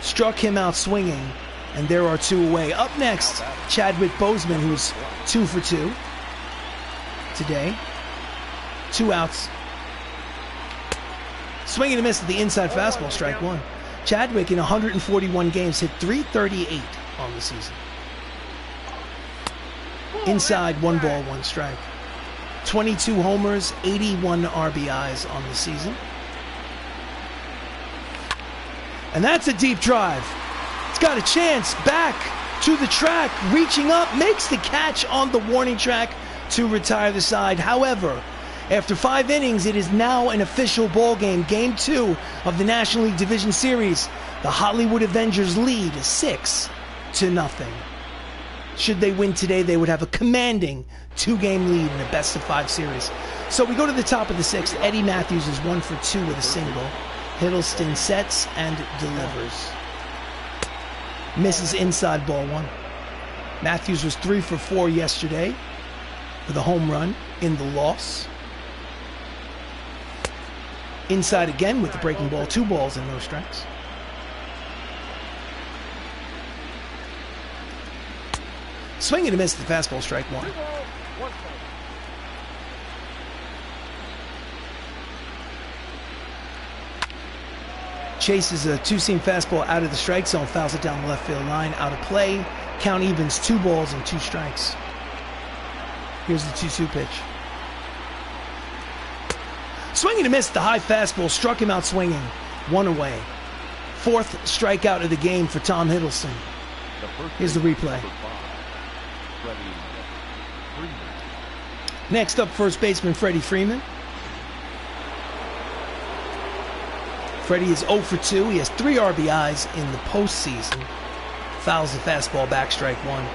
Speaker 1: Struck him out swinging, and there are 2 away. Up next, Chadwick Boseman, who's 2 for 2 today. 2 outs. Swing and a miss at the inside fastball, strike 1. Chadwick in 141 games hit .338 on the season. Inside, 1 ball, 1 strike. 22 homers, 81 RBIs on the season. And that's a deep drive. It's got a chance, back to the track, reaching up, makes the catch on the warning track to retire the side. However, after 5 innings, it is now an official ball game. Game 2 of the National League Division Series. The Hollywood Avengers lead 6-0. Should they win today, they would have a commanding 2-game lead in a best-of-5 series. So we go to the top of the 6th. Eddie Matthews is 1 for 2 with a single. Hiddleston sets and delivers. Misses inside, ball 1. Matthews was 3 for 4 yesterday with a home run in the loss. Inside again with the breaking ball, 2 balls and no strikes. Swing and a miss at the fastball, strike 1. Chases a 2-seam fastball out of the strike zone, fouls it down the left field line, out of play. Count evens, 2 balls and 2 strikes. Here's the 2-2 pitch. Swing and a miss at the high fastball, struck him out swinging. 1 away. 4th strikeout of the game for Tom Hiddleston. Here's the replay. Next up, first baseman Freddie Freeman. Freddie is 0 for 2. He has 3 RBIs in the postseason. Fouls the fastball back, strike 1.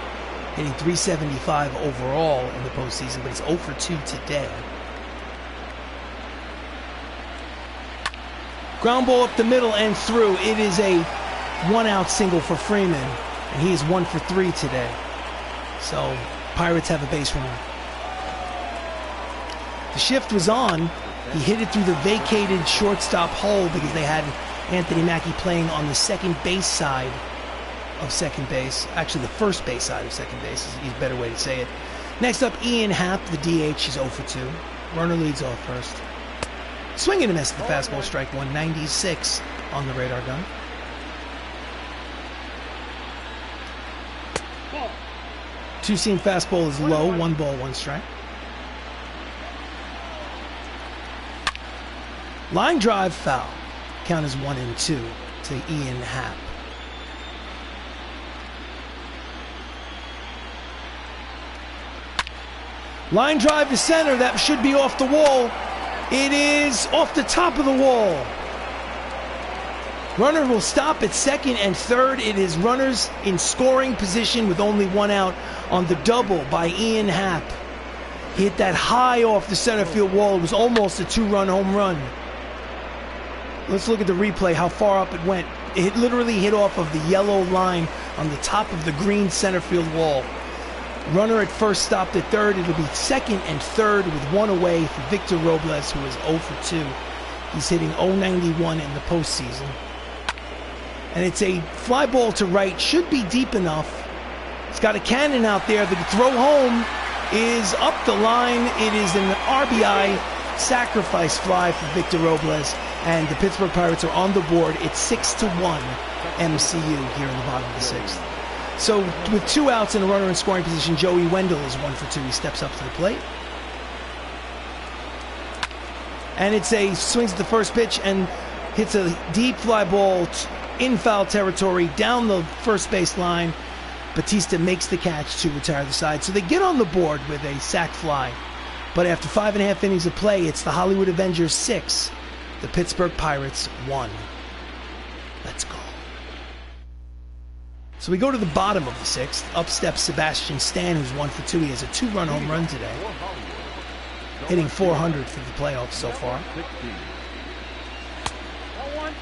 Speaker 1: Hitting .375 overall in the postseason, but he's 0 for 2 today. Ground ball up the middle and through. It is a 1-out single for Freeman, and he is 1 for 3 today. So Pirates have a base runner. The shift was on. He hit it through the vacated shortstop hole because they had Anthony Mackie playing on the second base side of second base. Actually, the first base side of second base is a better way to say it. Next up, Ian Happ, the DH. He's 0 for 2. Runner leads off first. Swing and a miss at the fastball, strike 1. 96 on the radar gun. Two-seam fastball is low. 1 ball, 1 strike. Line drive foul. Count is 1-2 to Ian Happ. Line drive to center. That should be off the wall. It is off the top of the wall. Runner will stop at second and third. It is runners in scoring position with only one out on the double by Ian Happ. He hit that high off the center field wall. It was almost a 2-run home run. Let's look at the replay, how far up it went. It literally hit off of the yellow line on the top of the green center field wall. Runner at first stopped at third. It'll be second and third with one away for Victor Robles, who is 0 for 2. He's hitting .091 in the postseason. And it's a fly ball to right. Should be deep enough. It's got a cannon out there. The throw home is up the line. It is an RBI sacrifice fly for Victor Robles. And the Pittsburgh Pirates are on the board. It's 6-1 MCU here in the bottom of the sixth. So with 2 outs and a runner in scoring position, Joey Wendell is 1 for 2. He steps up to the plate. And it's a swings at the first pitch and hits a deep fly ball in foul territory down the first base line. Bautista makes the catch to retire the side. So they get on the board with a sac fly. But after 5.5 innings of play, it's the Hollywood Avengers 6, the Pittsburgh Pirates 1. Let's go. So we go to the bottom of the sixth. Up steps Sebastian Stan, who's 1 for 2. He has a 2-run home run today, hitting .400 for the playoffs so far.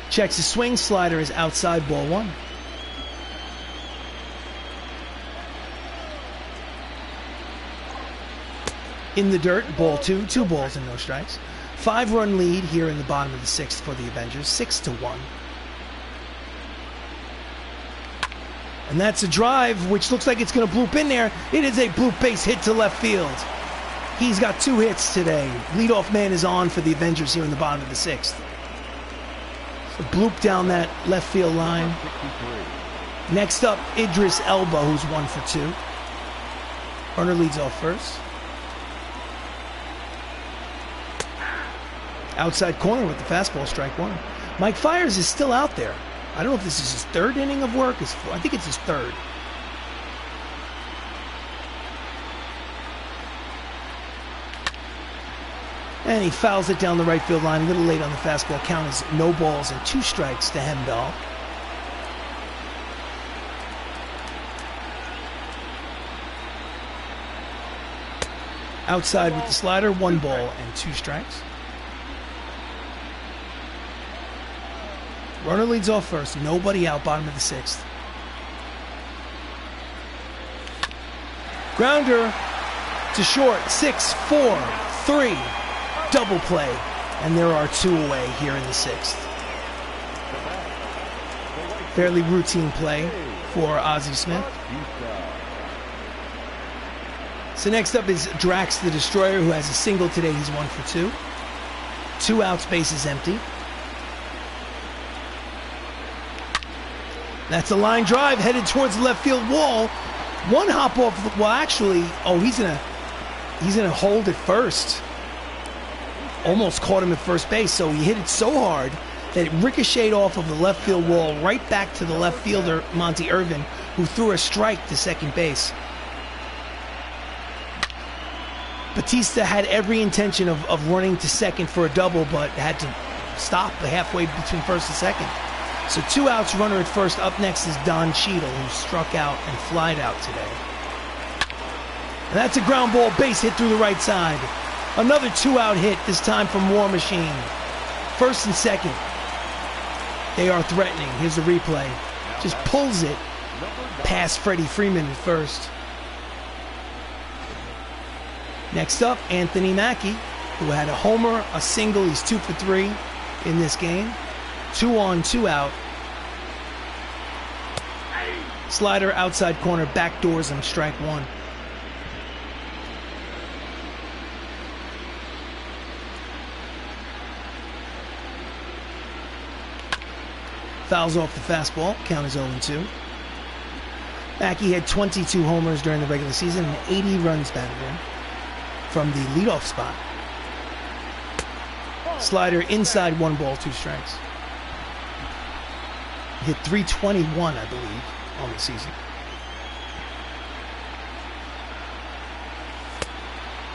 Speaker 1: Checks his swing. Slider is outside, ball 1. In the dirt, ball 2. 2 balls and no strikes. 5-run lead here in the bottom of the sixth for the Avengers, 6-1. And that's a drive, which looks like it's going to bloop in there. It is a bloop base hit to left field. He's got 2 hits today. Leadoff man is on for the Avengers here in the bottom of the sixth. So bloop down that left field line. Next up, Idris Elba, who's 1 for 2. Runner leads off first. Outside corner with the fastball, strike 1. Mike Fiers is still out there. I don't know if this is his 3rd inning of work. I think it's his 3rd. And he fouls it down the right field line. A little late on the fastball. Count is no balls and 2 strikes to Hemdahl. Outside with the slider. 1 ball and 2 strikes. Runner leads off first. Nobody out, bottom of the sixth. Grounder to short. 6-4-3. Double play. And there are 2 away here in the sixth. Fairly routine play for Ozzie Smith. So next up is Drax the Destroyer, who has a single today. He's 1 for 2. 2 outs, base is empty. That's a line drive headed towards the left field wall. 1 hop off. Well, actually, he's gonna hold at first. Almost caught him at first base. So he hit it so hard that it ricocheted off of the left field wall right back to the left fielder Monty Irvin, who threw a strike to second base. Bautista had every intention of running to second for a double, but had to stop halfway between first and second. So 2 outs, runner at first. Up next is Don Cheadle, who struck out and flied out today. And that's a ground ball, base hit through the right side. Another 2-out hit, this time from War Machine. First and second. They are threatening. Here's the replay. Just pulls it past Freddie Freeman at first. Next up, Anthony Mackie, who had a homer, a single. He's 2 for 3 in this game. 2 on, 2 out. Slider outside corner, backdoors him, strike 1. Fouls off the fastball, count is 0-2. Mackie had 22 homers during the regular season and 80 runs batted in from the leadoff spot. Slider inside, 1 ball, 2 strikes. Hit .321, I believe, on the season.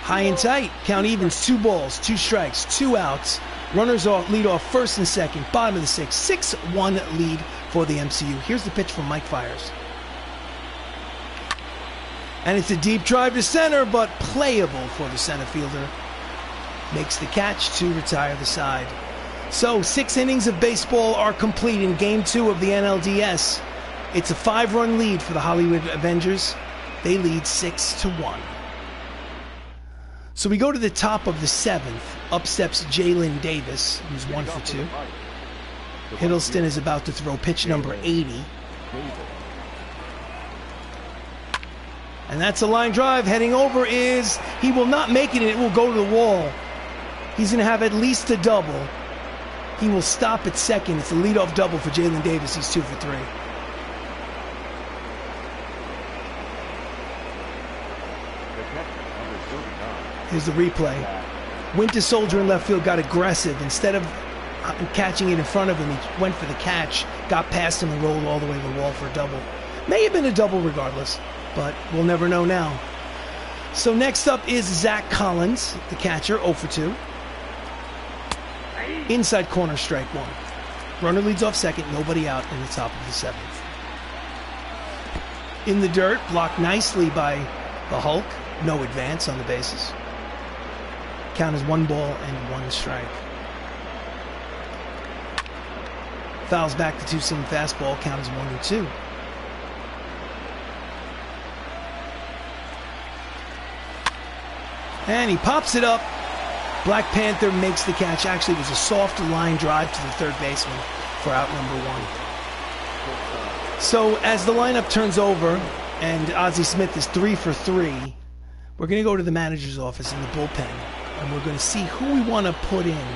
Speaker 1: High and tight. Count evens, 2 balls, 2 strikes, 2 outs. Runners off, lead off first and second. Bottom of the 6th. 6-1 lead for the MCU. Here's the pitch from Mike Fires. And it's a deep drive to center, but playable for the center fielder. Makes the catch to retire the side. So 6 innings of baseball are complete in Game 2 of the NLDS. It's a 5-run lead for the Hollywood Avengers. They lead 6-1. So we go to the top of the 7th. Up steps Jalen Davis, who's 1 for 2. Hiddleston is about to throw pitch number 80. And that's a line drive. Heading over is, he will not make it, and it will go to the wall. He's going to have at least a double. He will stop at second. It's a leadoff double for Jalen Davis. He's 2 for 3. Here's the replay. Winter Soldier in left field got aggressive. Instead of catching it in front of him, he went for the catch, got past him, and rolled all the way to the wall for a double. May have been a double regardless, but we'll never know now. So next up is Zach Collins, the catcher, 0 for 2. Inside corner, strike 1. Runner leads off second, nobody out in the top of the 7th. In the dirt, blocked nicely by the Hulk. No advance on the bases. Count is 1 ball and 1 strike. Fouls back the 2-seam fastball. Count is 1-2. And he pops it up. Black Panther makes the catch. Actually, it was a soft line drive to the third baseman for out number 1. So as the lineup turns over and Ozzie Smith is 3 for 3, we're going to go to the manager's office in the bullpen, and we're going to see who we want to put in.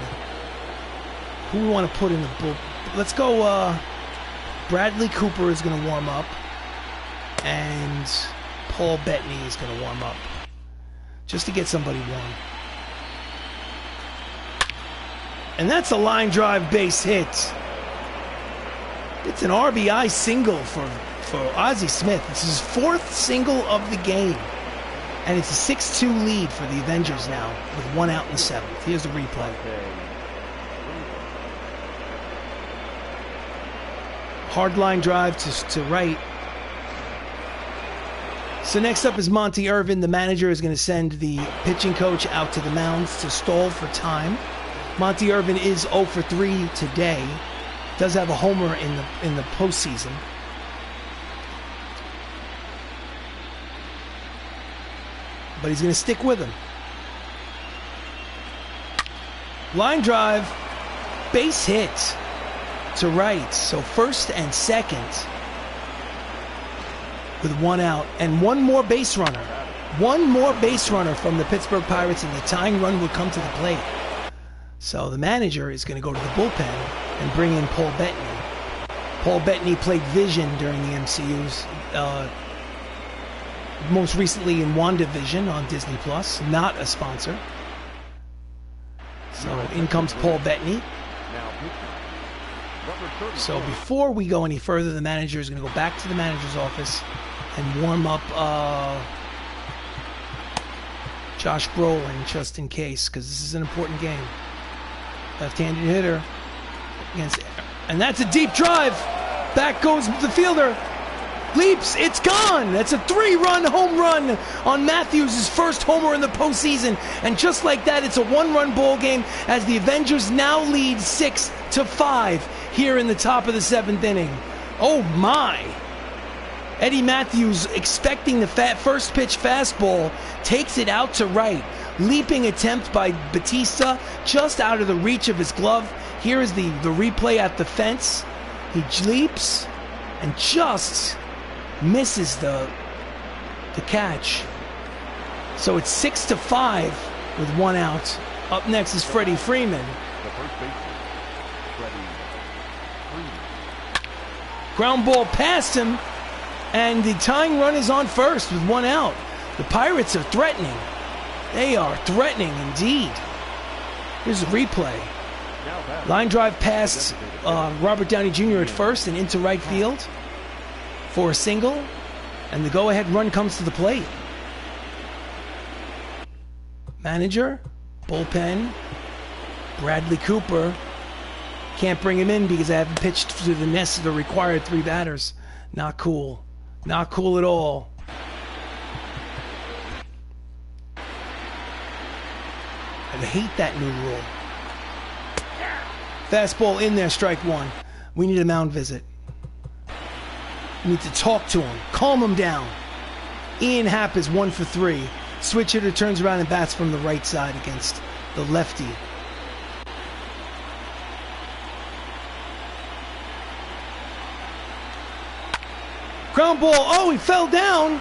Speaker 1: Who we want to put in the bullpen. Let's go. Bradley Cooper is going to warm up, and Paul Bettany is going to warm up, just to get somebody warm. And that's a line drive base hit. It's an RBI single for Ozzie Smith. This is his 4th single of the game. And it's a 6-2 lead for the Avengers now, with 1 out in the 7th. Here's the replay. Hard line drive to right. So next up is Monty Irvin. The manager is going to send the pitching coach out to the mounds to stall for time. Monty Irvin is 0 for 3 today. Does have a homer in the postseason. But he's going to stick with him. Line drive, base hit to right. So first and second with 1 out and 1 more base runner. 1 more base runner from the Pittsburgh Pirates, and the tying run would come to the plate. So the manager is going to go to the bullpen and bring in Paul Bettany. Paul Bettany played Vision during the MCU's, most recently in WandaVision on Disney Plus, not a sponsor. So in comes Paul Bettany. So before we go any further, the manager is going to go back to the manager's office and warm up Josh Brolin, just in case, because this is an important game. Left-handed hitter against, and that's a deep drive. Back goes the fielder. Leaps, it's gone. That's a 3-run home run on Matthews' first homer in the postseason. And just like that, it's a 1-run ball game as the Avengers now lead 6-5 here in the top of the 7th inning. Oh my. Eddie Matthews, expecting the first pitch fastball, takes it out to right. Leaping attempt by Bautista, just out of the reach of his glove. Here is the replay at the fence. He leaps and just misses the catch. So it's 6-5 with 1 out. Up next is Freddie Freeman.
Speaker 2: The first baseman, Freddie Freeman.
Speaker 1: Ground ball past him, and the tying run is on first with 1 out. The Pirates are threatening. They are threatening indeed. Here's a replay.
Speaker 2: Now that
Speaker 1: Line drive past Robert Downey Jr. at first and into right field for a single. And the go-ahead run comes to the plate. Manager, bullpen, Bradley Cooper. Can't bring him in because I haven't pitched to the nest of the required 3 batters. Not cool. Not cool at all. I hate that new rule. Fastball in there, strike 1. We need a mound visit. We need to talk to him, calm him down. Ian Happ is 1 for 3. Switch hitter turns around and bats from the right side against the lefty. Ground ball. Oh, he fell down.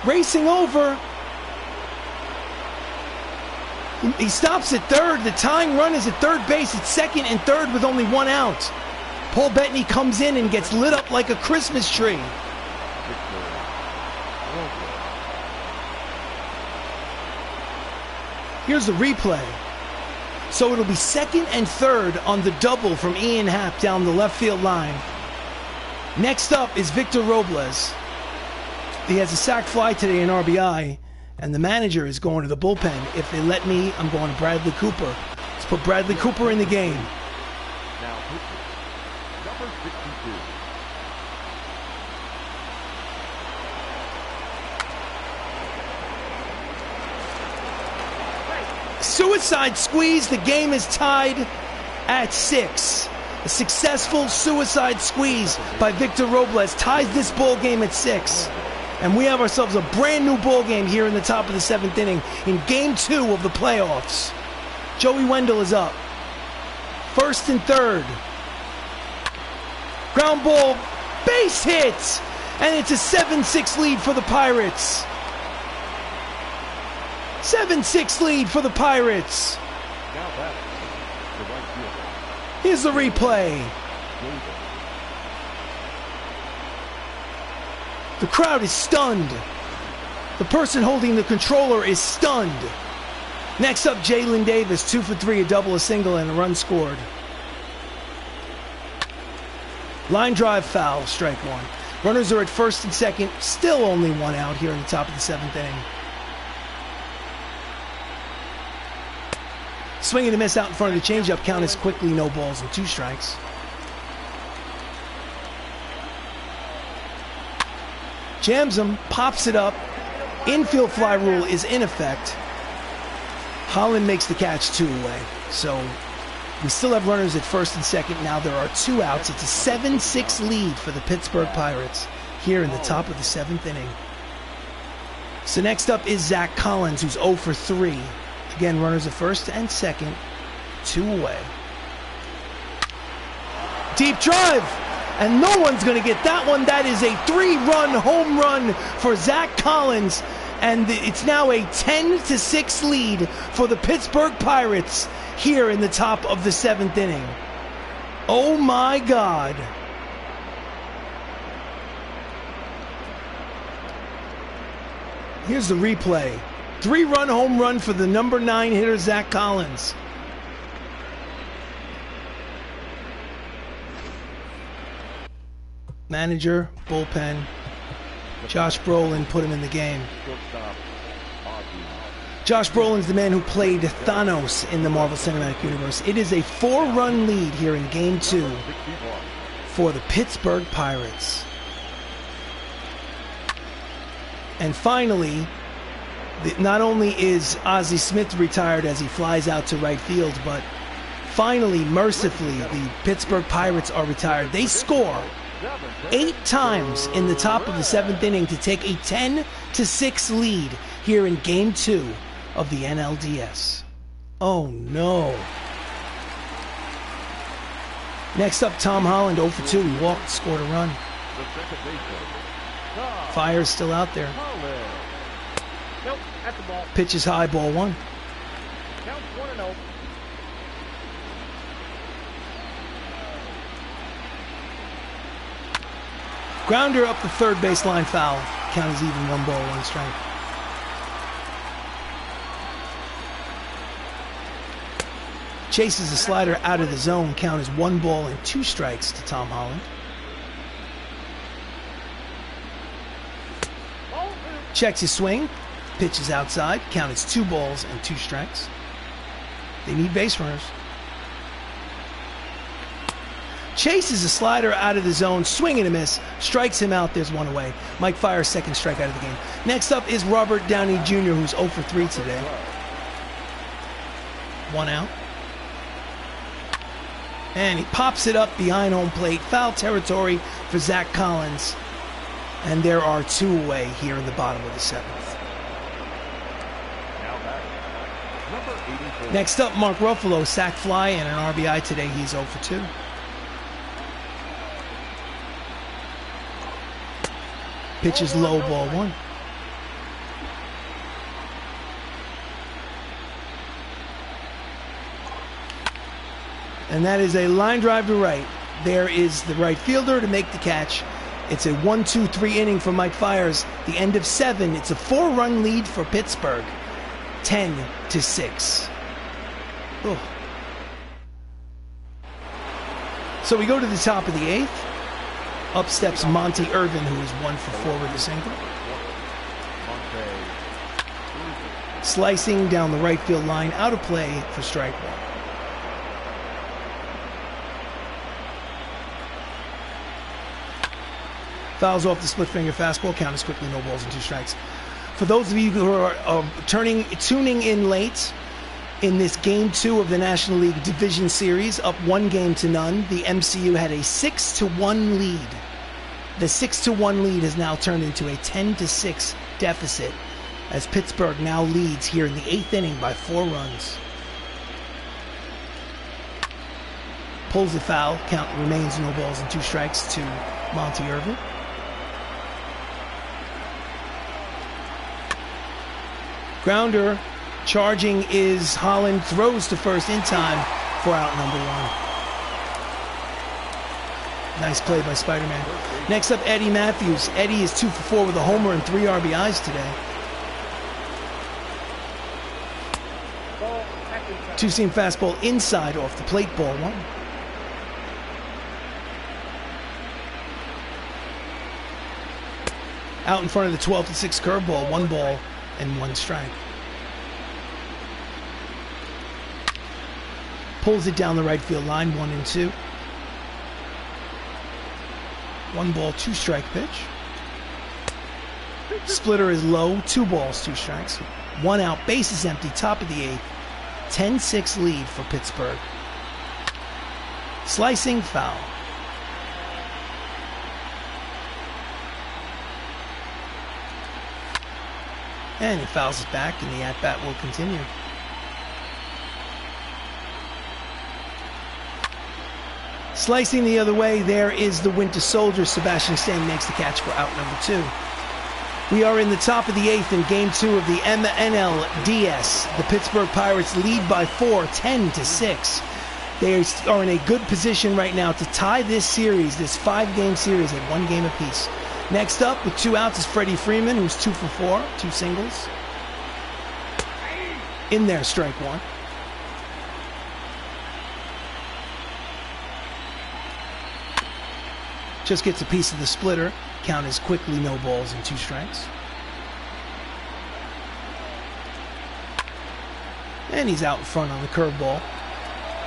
Speaker 1: Racing over. He stops at third. The tying run is at third base. It's second and third with only 1 out. Paul Bettany comes in and gets lit up like a Christmas tree. Here's the replay. So it'll be second and third on the double from Ian Happ down the left field line. Next up is Victor Robles. He has a sac fly today in RBI, and the manager is going to the bullpen. If they let me, I'm going to Bradley Cooper. Let's put Bradley Cooper in the game.
Speaker 2: now pitching. Number 62.
Speaker 1: Suicide squeeze. The game is tied at 6. A successful suicide squeeze by Victor Robles ties this ball game at 6. And we have ourselves a brand new ball game here in the top of the 7th inning in game 2 of the playoffs. Joey Wendell is up. First and third. Ground ball, base hit, and it's a 7-6 lead for the Pirates. 7-6 lead for the Pirates.
Speaker 2: Now batting, the right fielder.
Speaker 1: Here's the replay. The crowd is stunned. The person holding the controller is stunned. Next up, Jalen Davis, 2 for 3, a double, a single, and a run scored. Line drive foul, strike 1. Runners are at first and second, still only 1 out here in the top of the 7th inning. Swing and a miss out in front of the changeup. Count is quickly no balls and 2 strikes. Jams him, pops it up. Infield fly rule is in effect. Holland makes the catch 2 away. So we still have runners at first and second. Now there are 2 outs. It's a 7-6 lead for the Pittsburgh Pirates here in the top of the 7th inning. So next up is Zach Collins, who's 0 for 3. Again, runners at first and second, 2 away. Deep drive, and no one's going to get that one. That is a 3-run home run for Zach Collins, and it's now a 10-6 lead for the Pittsburgh Pirates here in the top of the 7th inning. Oh my God. Here's the replay. 3-run home run for the number 9 hitter, Zach Collins. Manager, bullpen. Josh Brolin put him in the game.
Speaker 2: Shortstop, RBI.
Speaker 1: Josh Brolin's the man who played Thanos in the Marvel Cinematic Universe. It is a 4-run lead here in Game 2
Speaker 2: 61.
Speaker 1: for the Pittsburgh Pirates. And finally, not only is Ozzie Smith retired as he flies out to right field, but finally, mercifully, the Pittsburgh Pirates are retired. They score 8 times in the top of the 7th inning to take a 10-6 lead here in Game 2 of the NLDS. Oh no. Next up, Tom Holland, 0 for 2. He walked, scored a run.
Speaker 2: The second baseman.
Speaker 1: Fire's still out there.
Speaker 2: Holland.
Speaker 3: Nope, that's the ball.
Speaker 1: Pitch is high, ball 1.
Speaker 3: Count 1-0.
Speaker 1: Grounder up the third baseline, foul. Count is even, 1 ball, 1 strike. Chases a slider out of the zone. Count is 1 ball and 2 strikes to Tom Holland. Checks his swing. Pitches outside. Count is 2 balls and 2 strikes. They need base runners. Chases a slider out of the zone. Swing and a miss. Strikes him out. There's 1 away. Mike fires second strike out of the game. Next up is Robert Downey Jr., who's 0 for 3 today. 1 out. And he pops it up behind home plate. Foul territory for Zach Collins. And there are 2 away here in the bottom of the 7th.
Speaker 2: Now back. Number 84.
Speaker 1: Next up, Mark Ruffalo, sac fly and an RBI today. He's 0 for 2. Pitches low, ball 1. And that is a line drive to right. There is the right fielder to make the catch. It's a 1-2-3 inning for Mike Fiers. The end of 7. It's a 4-run lead for Pittsburgh. 10-6. Oh. So we go to the top of the 8th. Up steps Monty Irvin, who is 1 for 4 with a single. Slicing down the right field line, out of play for strike 1. Fouls off the split finger fastball. Count is quickly, no balls and 2 strikes. For those of you who are tuning in late in this Game 2 of the National League Division Series, up 1-0, the MCU had a 6-1 lead. The 6-1 lead has now turned into a 10-6 deficit as Pittsburgh now leads here in the 8th inning by 4 runs. Pulls the foul. Count remains no balls and 2 strikes to Monty Irvin. Grounder, charging is Holland, throws to first in time for out number 1. Nice play by Spider-Man. Next up, Eddie Matthews. Eddie is 2 for 4 with a homer and 3 RBIs today. 2-seam fastball inside off the plate, ball 1. Out in front of the 12-6 curveball, 1 ball and 1 strike. Pulls it down the right field line, 1-2. 1 ball, 2 strike pitch. Splitter is low, 2 balls, 2 strikes. 1 out, base is empty, top of the 8th. 10-6 lead for Pittsburgh. Slicing foul. And he fouls it back, and the at-bat will continue. Slicing the other way, there is the Winter Soldier. Sebastian Stain makes the catch for out number 2. We are in the top of the 8th in Game 2 of the NLDS. The Pittsburgh Pirates lead by 4, 10-6. They are in a good position right now to tie this series, this 5-game series, at 1 game apiece. Next up, with 2 outs, is Freddie Freeman, who's 2 for 4, 2 singles. In there, strike 1. Just gets a piece of the splitter. Count is quickly no balls and 2 strikes. And he's out in front on the curveball.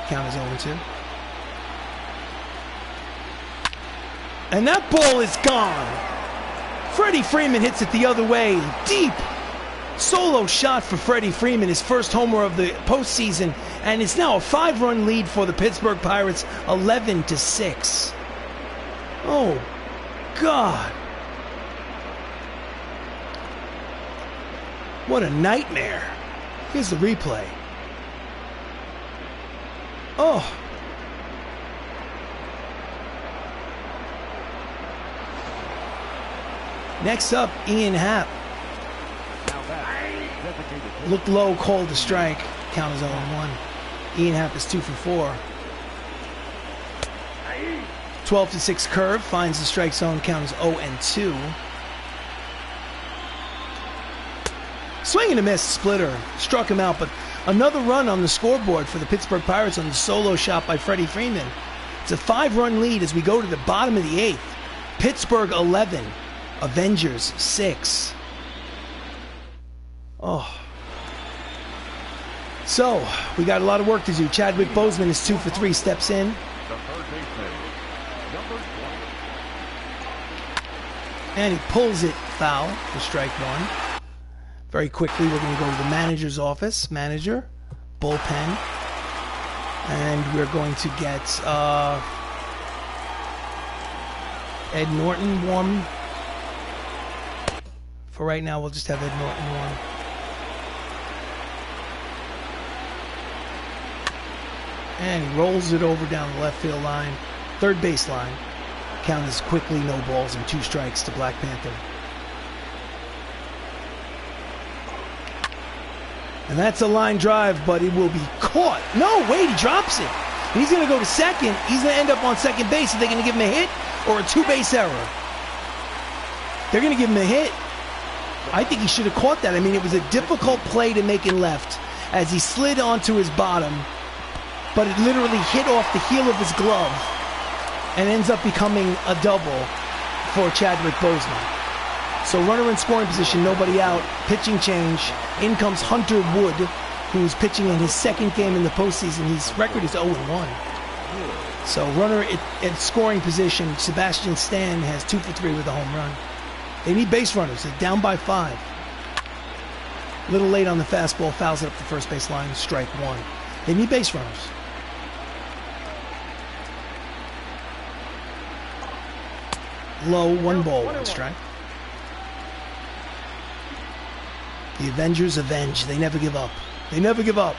Speaker 1: Count is 0-2. And that ball is gone. Freddie Freeman hits it the other way. Deep. Solo shot for Freddie Freeman, his first homer of the postseason. And it's now a 5-run lead for the Pittsburgh Pirates, 11-6. Oh, God. What a nightmare. Here's the replay. Oh. Next up, Ian Happ. Looked low, called the strike. Count is 0-1. Ian Happ is 2 for 4. 12-6 curve, finds the strike zone, count is 0-2. Swing and a miss, splitter. Struck him out, but another run on the scoreboard for the Pittsburgh Pirates on the solo shot by Freddie Freeman. It's a 5-run lead as we go to the bottom of the 8th. Pittsburgh 11, Avengers 6. Oh. So, we got a lot of work to do. Chadwick Boseman is 2 for 3, steps in.
Speaker 2: The third baseman, number 20.
Speaker 1: And he pulls it foul for strike 1. Very quickly, we're going to go to the manager's office. Manager, bullpen. And we're going to get Ed Norton warm. For right now, we'll just have Ed Norton warm. And he rolls it over down the left field line. Third base line. Count is quickly no balls and 2 strikes to Black Panther. And that's a line drive, but it will be caught. No, wait, he drops it. And he's going to go to second. He's going to end up on second base. Are they going to give him a hit or a 2-base error? They're going to give him a hit. I think he should have caught that. I mean, it was a difficult play to make in left as he slid onto his bottom, but it literally hit off the heel of his glove and ends up becoming a double for Chadwick Boseman. So runner in scoring position, nobody out, pitching change. In comes Hunter Wood, who's pitching in his 2nd game in the postseason. His record is 0-1. So runner at scoring position, Sebastian Stan has 2 for 3 with a home run. They need base runners. They're down by 5. A little late on the fastball, fouls it up the first base line, strike 1. They need base runners. Low, 1 ball, 1 strike. The Avengers avenge. They never give up. They never give up.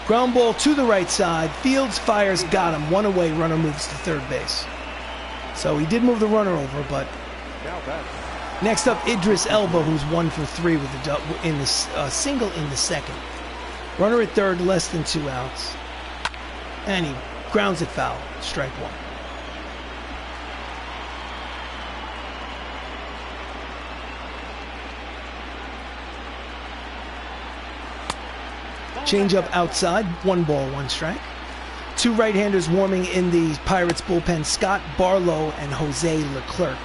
Speaker 1: Ground ball to the right side. Fields fires, got him. 1 away, runner moves to third base. So he did move the runner over, but next up, Idris Elba, who's 1 for 3 with a single in the 2nd. Runner at third, less than 2 outs. And he grounds it foul, strike 1. Change up outside, 1 ball, 1 strike. 2 right-handers warming in the Pirates bullpen, Scott Barlow and Jose Leclerc.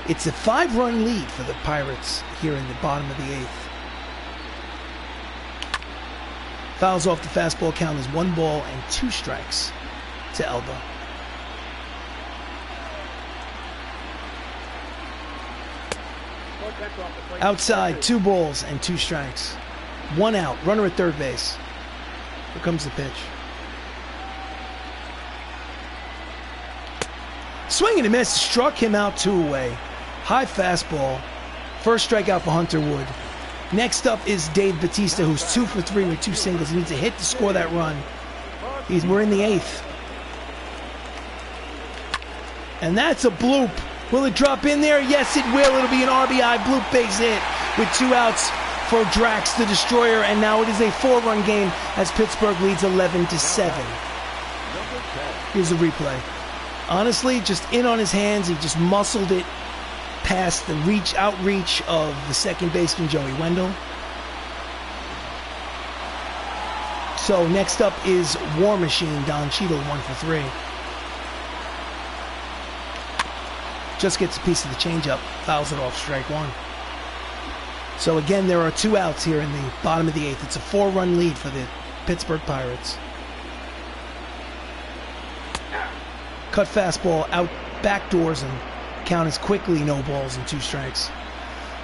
Speaker 1: It's a 5-run lead for the Pirates here in the bottom of the 8th. Fouls off the fastball, count is 1 ball and 2 strikes to Elba. Outside, 2 balls and 2 strikes. 1 out, runner at third base. Here comes the pitch. Swing and a miss, struck him out 2 away. High fastball. First strikeout for Hunter Wood. Next up is Dave Bautista, who's 2 for 3 with 2 singles. He needs a hit to score that run. We're in the 8th. And that's a bloop. Will it drop in there? Yes, it will. It'll be an RBI bloop base hit with 2 outs for Drax the Destroyer, and now it is a 4-run game as Pittsburgh leads 11-7. Here's a replay. Honestly, just in on his hands, he just muscled it past the outreach of the second baseman, Joey Wendell. So next up is War Machine, Don Cheadle, 1 for 3. Just gets a piece of the changeup, fouls it off, strike 1. So again, there are 2 outs here in the bottom of the 8th. It's a 4-run lead for the Pittsburgh Pirates. Cut fastball out backdoors and count is quickly no balls and 2 strikes.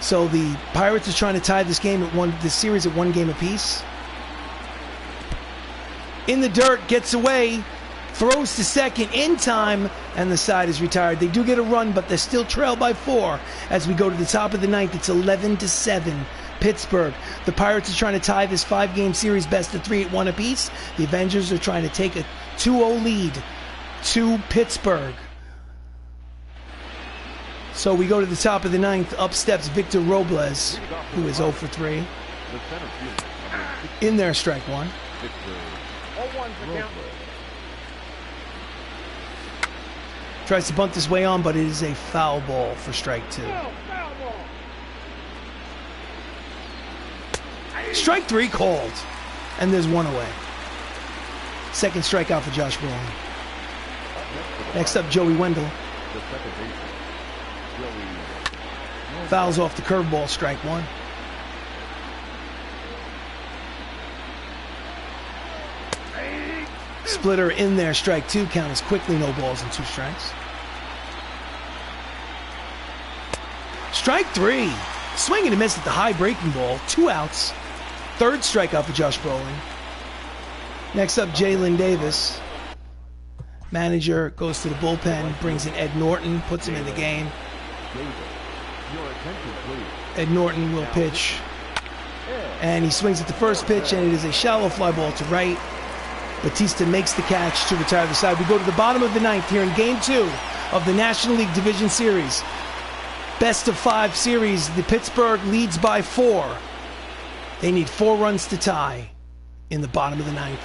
Speaker 1: So the Pirates are trying to tie this series at 1 game apiece. In the dirt, gets away, throws to second in time, and the side is retired. They do get a run, but they're still trailed by 4 as we go to the top of the 9th. It's 11-7, Pittsburgh. The Pirates are trying to tie this 5-game series best of 3 at 1 apiece. The Avengers are trying to take a 2-0 lead to Pittsburgh. So we go to the top of the 9th. Up steps Victor Robles, who is 0 for 3. In there, strike 1. Tries to bunt this way on, but it is a foul ball for strike 2.
Speaker 3: ball.
Speaker 1: Strike 3 called. And there's 1 away. Second strikeout for Josh Brolin. Next up, Joey Wendell.
Speaker 2: The second baseman, Joey.
Speaker 1: Fouls off the curveball, strike 1. Splitter in there, strike 2. Count is quickly no balls and 2 strikes. Strike 3. Swing and a miss at the high breaking ball. 2 outs. Third strikeout for Josh Brolin. Next up, Jalen Davis. Manager goes to the bullpen, brings in Ed Norton, puts him in the game.
Speaker 2: Your attention, please.
Speaker 1: Ed Norton will pitch. And he swings at the first pitch, and it is a shallow fly ball to right. Bautista makes the catch to retire the side. We go to the bottom of the 9th here in Game 2 of the National League Division Series. Best of 5 series. The Pittsburgh leads by 4. They need 4 runs to tie in the bottom of the 9th.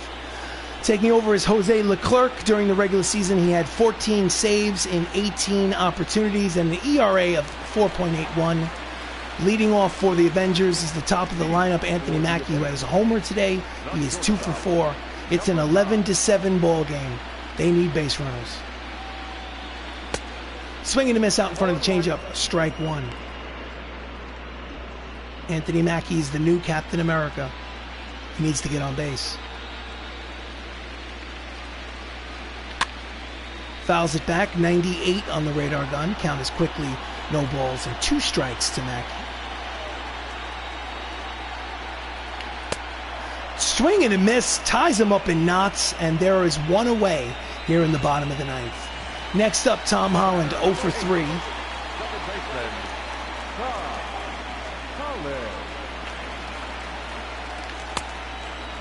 Speaker 1: Taking over is Jose Leclerc. During the regular season, he had 14 saves in 18 opportunities and an ERA of 4.81. Leading off for the Avengers is the top of the lineup, Anthony Mackie, who has a homer today. He is 2 for 4. It's an 11-7 ball game. They need base runners. Swing and a miss out in front of the changeup. Strike 1. Anthony Mackie is the new Captain America. He needs to get on base. Fouls it back. 98 on the radar gun. Count is quickly no balls and 2 strikes to Mackie. Swing and a miss, ties him up in knots, and there is 1 away here in the bottom of the 9th. Next up, Tom Holland, 0 for 3.
Speaker 2: Second baseman, Tom Holland.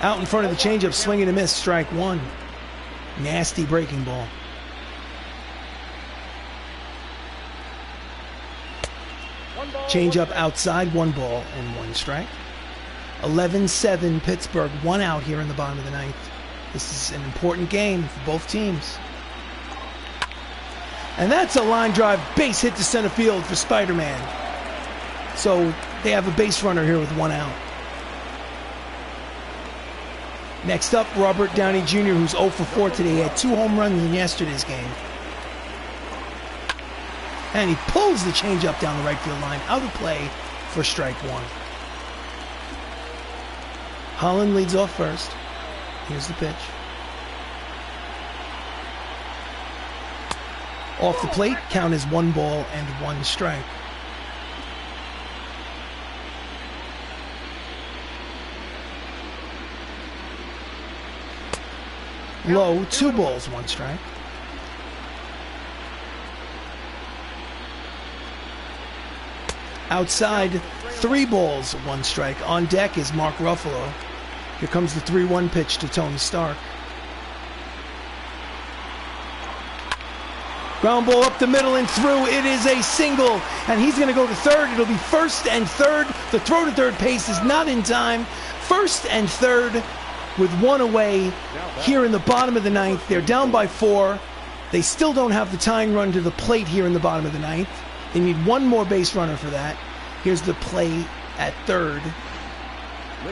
Speaker 1: Out in front of the changeup, swing and a miss, strike 1. Nasty breaking ball. Changeup outside, 1 ball and 1 strike. 11-7 Pittsburgh, 1 out here in the bottom of the 9th. This is an important game for both teams. And that's a line drive base hit to center field for Spider-Man. So they have a base runner here with 1 out. Next up, Robert Downey Jr., who's 0 for 4 today. He had 2 home runs in yesterday's game. And he pulls the changeup down the right field line, out of play for strike 1. Holland leads off first. Here's the pitch. Off the plate, count is 1 ball and 1 strike. Low, 2 balls, 1 strike. Outside, 3 balls, 1 strike. On deck is Mark Ruffalo. Here comes the 3-1 pitch to Tony Stark. Ground ball up the middle and through. It is a single, and he's going to go to third. It'll be first and third. The throw to third pace is not in time. First and third with 1 away here in the bottom of the 9th. They're down by 4. They still don't have the tying run to the plate here in the bottom of the 9th. They need 1 more base runner for that. Here's the play at third.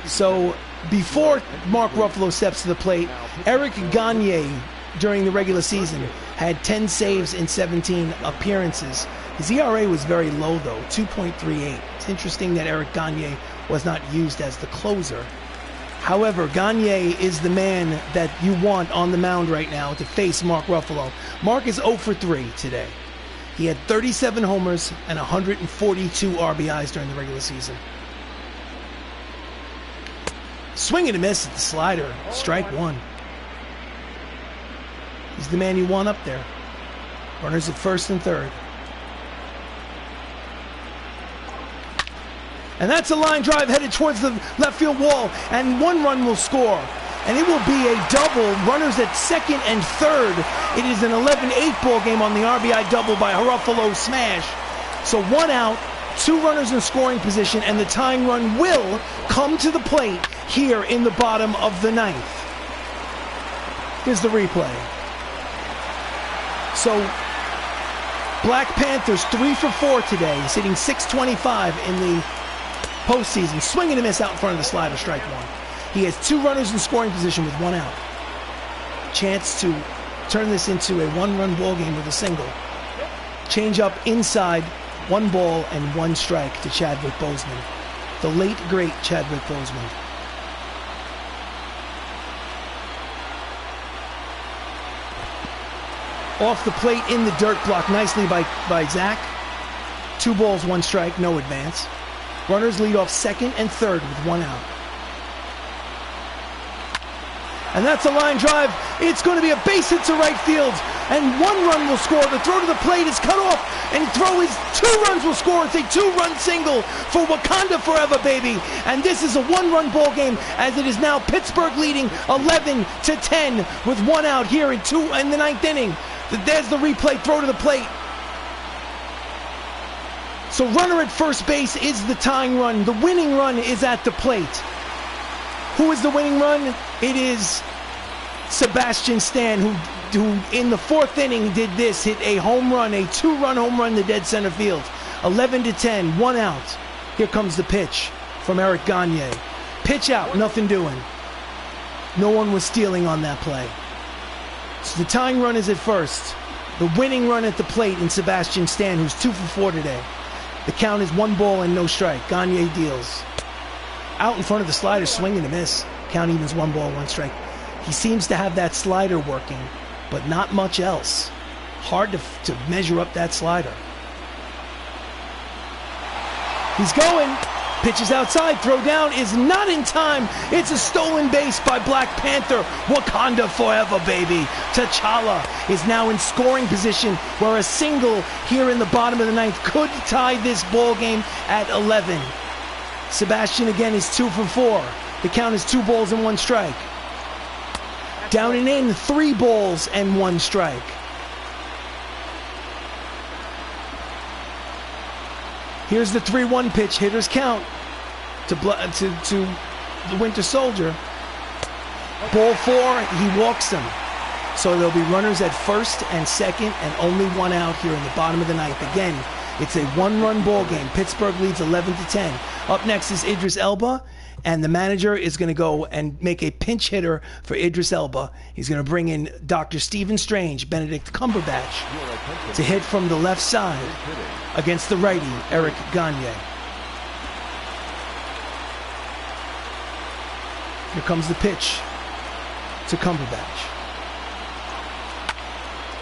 Speaker 1: So before Mark Ruffalo steps to the plate, Eric Gagne during the regular season had 10 saves in 17 appearances. His ERA was very low though, 2.38. It's interesting that Eric Gagne was not used as the closer. However, Gagne is the man that you want on the mound right now to face Mark Ruffalo. Mark is 0 for 3 today. He had 37 homers and 142 RBIs during the regular season. Swing and a miss at the slider. Strike 1. He's the man you want up there. Runners at first and third. And that's a line drive headed towards the left field wall. And 1 run will score. And it will be a double. Runners at second and third. It is an 11-8 ball game on the RBI double by Ruffalo smash. So 1 out, 2 runners in scoring position, and the tying run will come to the plate here in the bottom of the 9th. Here's the replay. So Black Panthers 3 for 4 today. He's hitting .625 in the postseason. Swing and a miss out in front of the slider, strike one. He has 2 runners in scoring position with 1 out. Chance to turn this into a 1-run ball game with a single. Change up inside, 1 ball and 1 strike to Chadwick Boseman. The late, great Chadwick Boseman. Off the plate in the dirt, blocked nicely by Zach. 2 balls, 1 strike, no advance. Runners lead off second and third with 1 out. And that's a line drive. It's going to be a base hit to right field. And 1 run will score. The throw to the plate is cut off. And throw is 2 runs will score. It's a 2-run single for Wakanda Forever, baby. And this is a 1-run ball game as it is now Pittsburgh leading 11-10 with 1 out here in the 9th inning. There's the replay, throw to the plate. So runner at first base is the tying run. The winning run is at the plate. Who is the winning run? It is Sebastian Stan, who in the 4th inning did this, hit a home run, a 2-run home run to dead center field. 11-10, 1 out. Here comes the pitch from Eric Gagne. Pitch out, nothing doing. No one was stealing on that play. So the tying run is at first. The winning run at the plate in Sebastian Stan, who's 2 for 4 today. The count is 1 ball and no strike. Gagne deals. Out in front of the slider, swing and a miss. Count evens 1 ball, 1 strike. He seems to have that slider working, but not much else. Hard to measure up that slider. He's going. Pitches outside. Throw down is not in time. It's a stolen base by Black Panther. Wakanda Forever, baby. T'Challa is now in scoring position where a single here in the bottom of the 9th could tie this ball game at 11. Sebastian again is 2 for 4. The count is 2 balls and 1 strike. Down and in, 3 balls and 1 strike. Here's the 3-1 pitch. Hitters count to the Winter Soldier. Ball 4, he walks them. So there'll be runners at first and second and only 1 out here in the bottom of the 9th. Again, it's a 1-run ball game. Pittsburgh leads 11-10. Up next is Idris Elba, and the manager is going to go and make a pinch hitter for Idris Elba. He's going to bring in Dr. Stephen Strange, Benedict Cumberbatch, to hit from the left side against the righty, Eric Gagne. Here comes the pitch to Cumberbatch.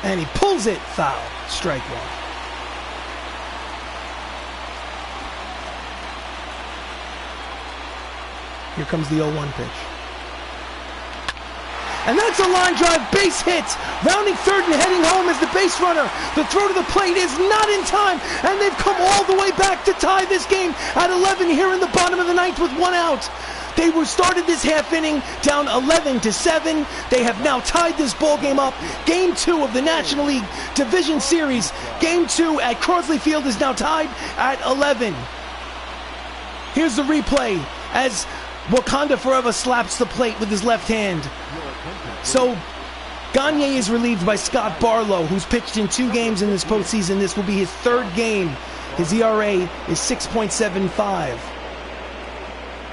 Speaker 1: And he pulls it foul. Strike 1. Here comes the 0-1 pitch. And that's a line drive, base hit. Rounding third and heading home is the base runner. The throw to the plate is not in time, and they've come all the way back to tie this game at 11 here in the bottom of the 9th with 1 out. They started this half inning down 11-7. They have now tied this ball game up. Game 2 of the National League Division Series. Game 2 at Crosley Field is now tied at 11. Here's the replay as Wakanda Forever slaps the plate with his left hand. So Gagne is relieved by Scott Barlow, who's pitched in 2 games in this postseason. This will be his 3rd game. His ERA is 6.75.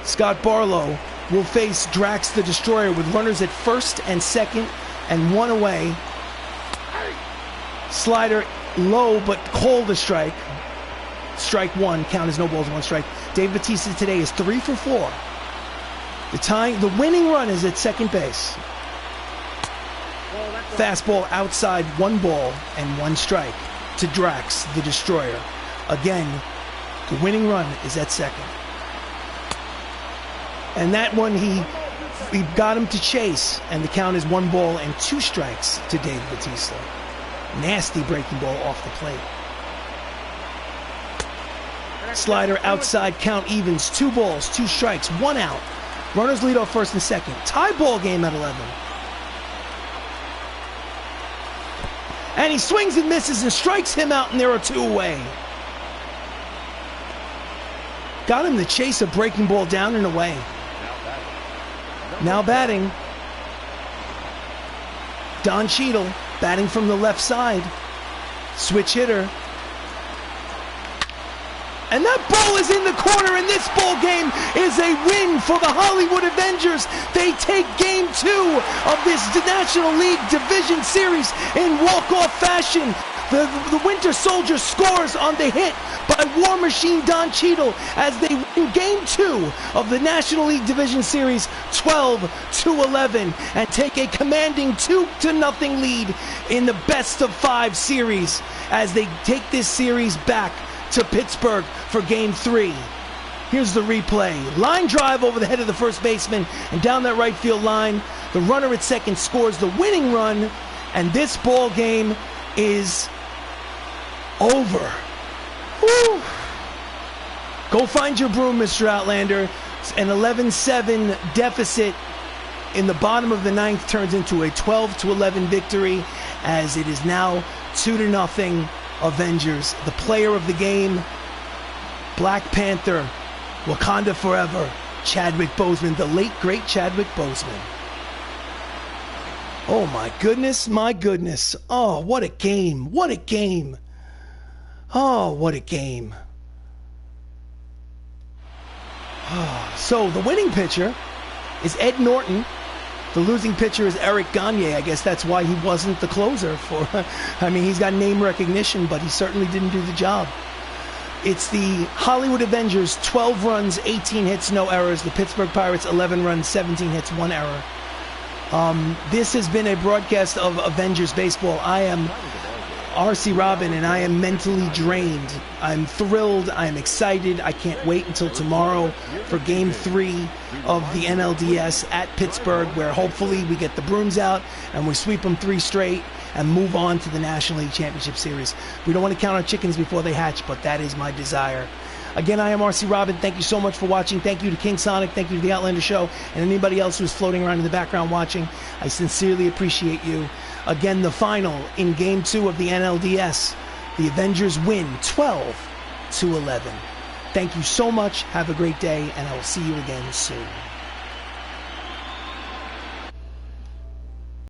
Speaker 1: Scott Barlow will face Drax the Destroyer with runners at first and second and 1 away. Slider low but called a strike. Strike 1. Count is no balls, 1 strike. Dave Bautista today is 3 for 4. The winning run is at second base. Fastball outside, 1 ball and 1 strike to Drax the Destroyer. Again, the winning run is at second. And that one he got him to chase, and the count is 1 ball and 2 strikes to Dave Bautista. Nasty breaking ball off the plate. Slider outside, count evens, 2 balls, 2 strikes, 1 out. Runners lead off first and second. Tie ball game at 11. And he swings and misses and strikes him out, and there are 2 away. Got him to chase a breaking ball down and away. Now batting. Don Cheadle batting from the left side. Switch hitter. And that ball is in the corner, and this ball game is a win for the Hollywood Avengers. They take Game 2 of this National League Division Series in walk-off fashion. The Winter Soldier scores on the hit by War Machine Don Cheadle as they win Game 2 of the National League Division Series 12-11 and take a commanding 2-0 lead in the best-of-5 series as they take this series back to Pittsburgh for Game 3. Here's the replay. Line drive over the head of the first baseman and down that right field line. The runner at second scores the winning run, and this ball game is over. Woo. Go find your broom, Mr. Outlander. An 11-7 deficit in the bottom of the ninth turns into a 12-11 victory as it is now 2-0 Avengers. The player of the game, Black Panther, Wakanda Forever, Chadwick Boseman, the late great Chadwick Boseman. Oh my goodness, my goodness. Oh, what a game. What a game. Oh, what a game. Oh, so the winning pitcher is Ed Norton. The losing pitcher is Eric Gagne. I guess that's why he wasn't the closer for... I mean, he's got name recognition, but he certainly didn't do the job. It's the Hollywood Avengers, 12 runs, 18 hits, no errors. The Pittsburgh Pirates, 11 runs, 17 hits, 1 error. This has been a broadcast of Avengers Baseball. I am RC Robbin, and I am mentally drained. I'm thrilled. I'm excited. I can't wait until tomorrow for Game 3 of the NLDS at Pittsburgh, where hopefully we get the brooms out and we sweep them 3 straight and move on to the National League Championship Series. We don't want to count our chickens before they hatch, but that is my desire. Again, I am RC Robbin. Thank you so much for watching. Thank you to King Sonic. Thank you to the Outlander Show and anybody else who's floating around in the background watching. I sincerely appreciate you. Again, the final in Game 2 of the NLDS. The Avengers win 12-11. Thank you so much. Have a great day, and I will see you again soon.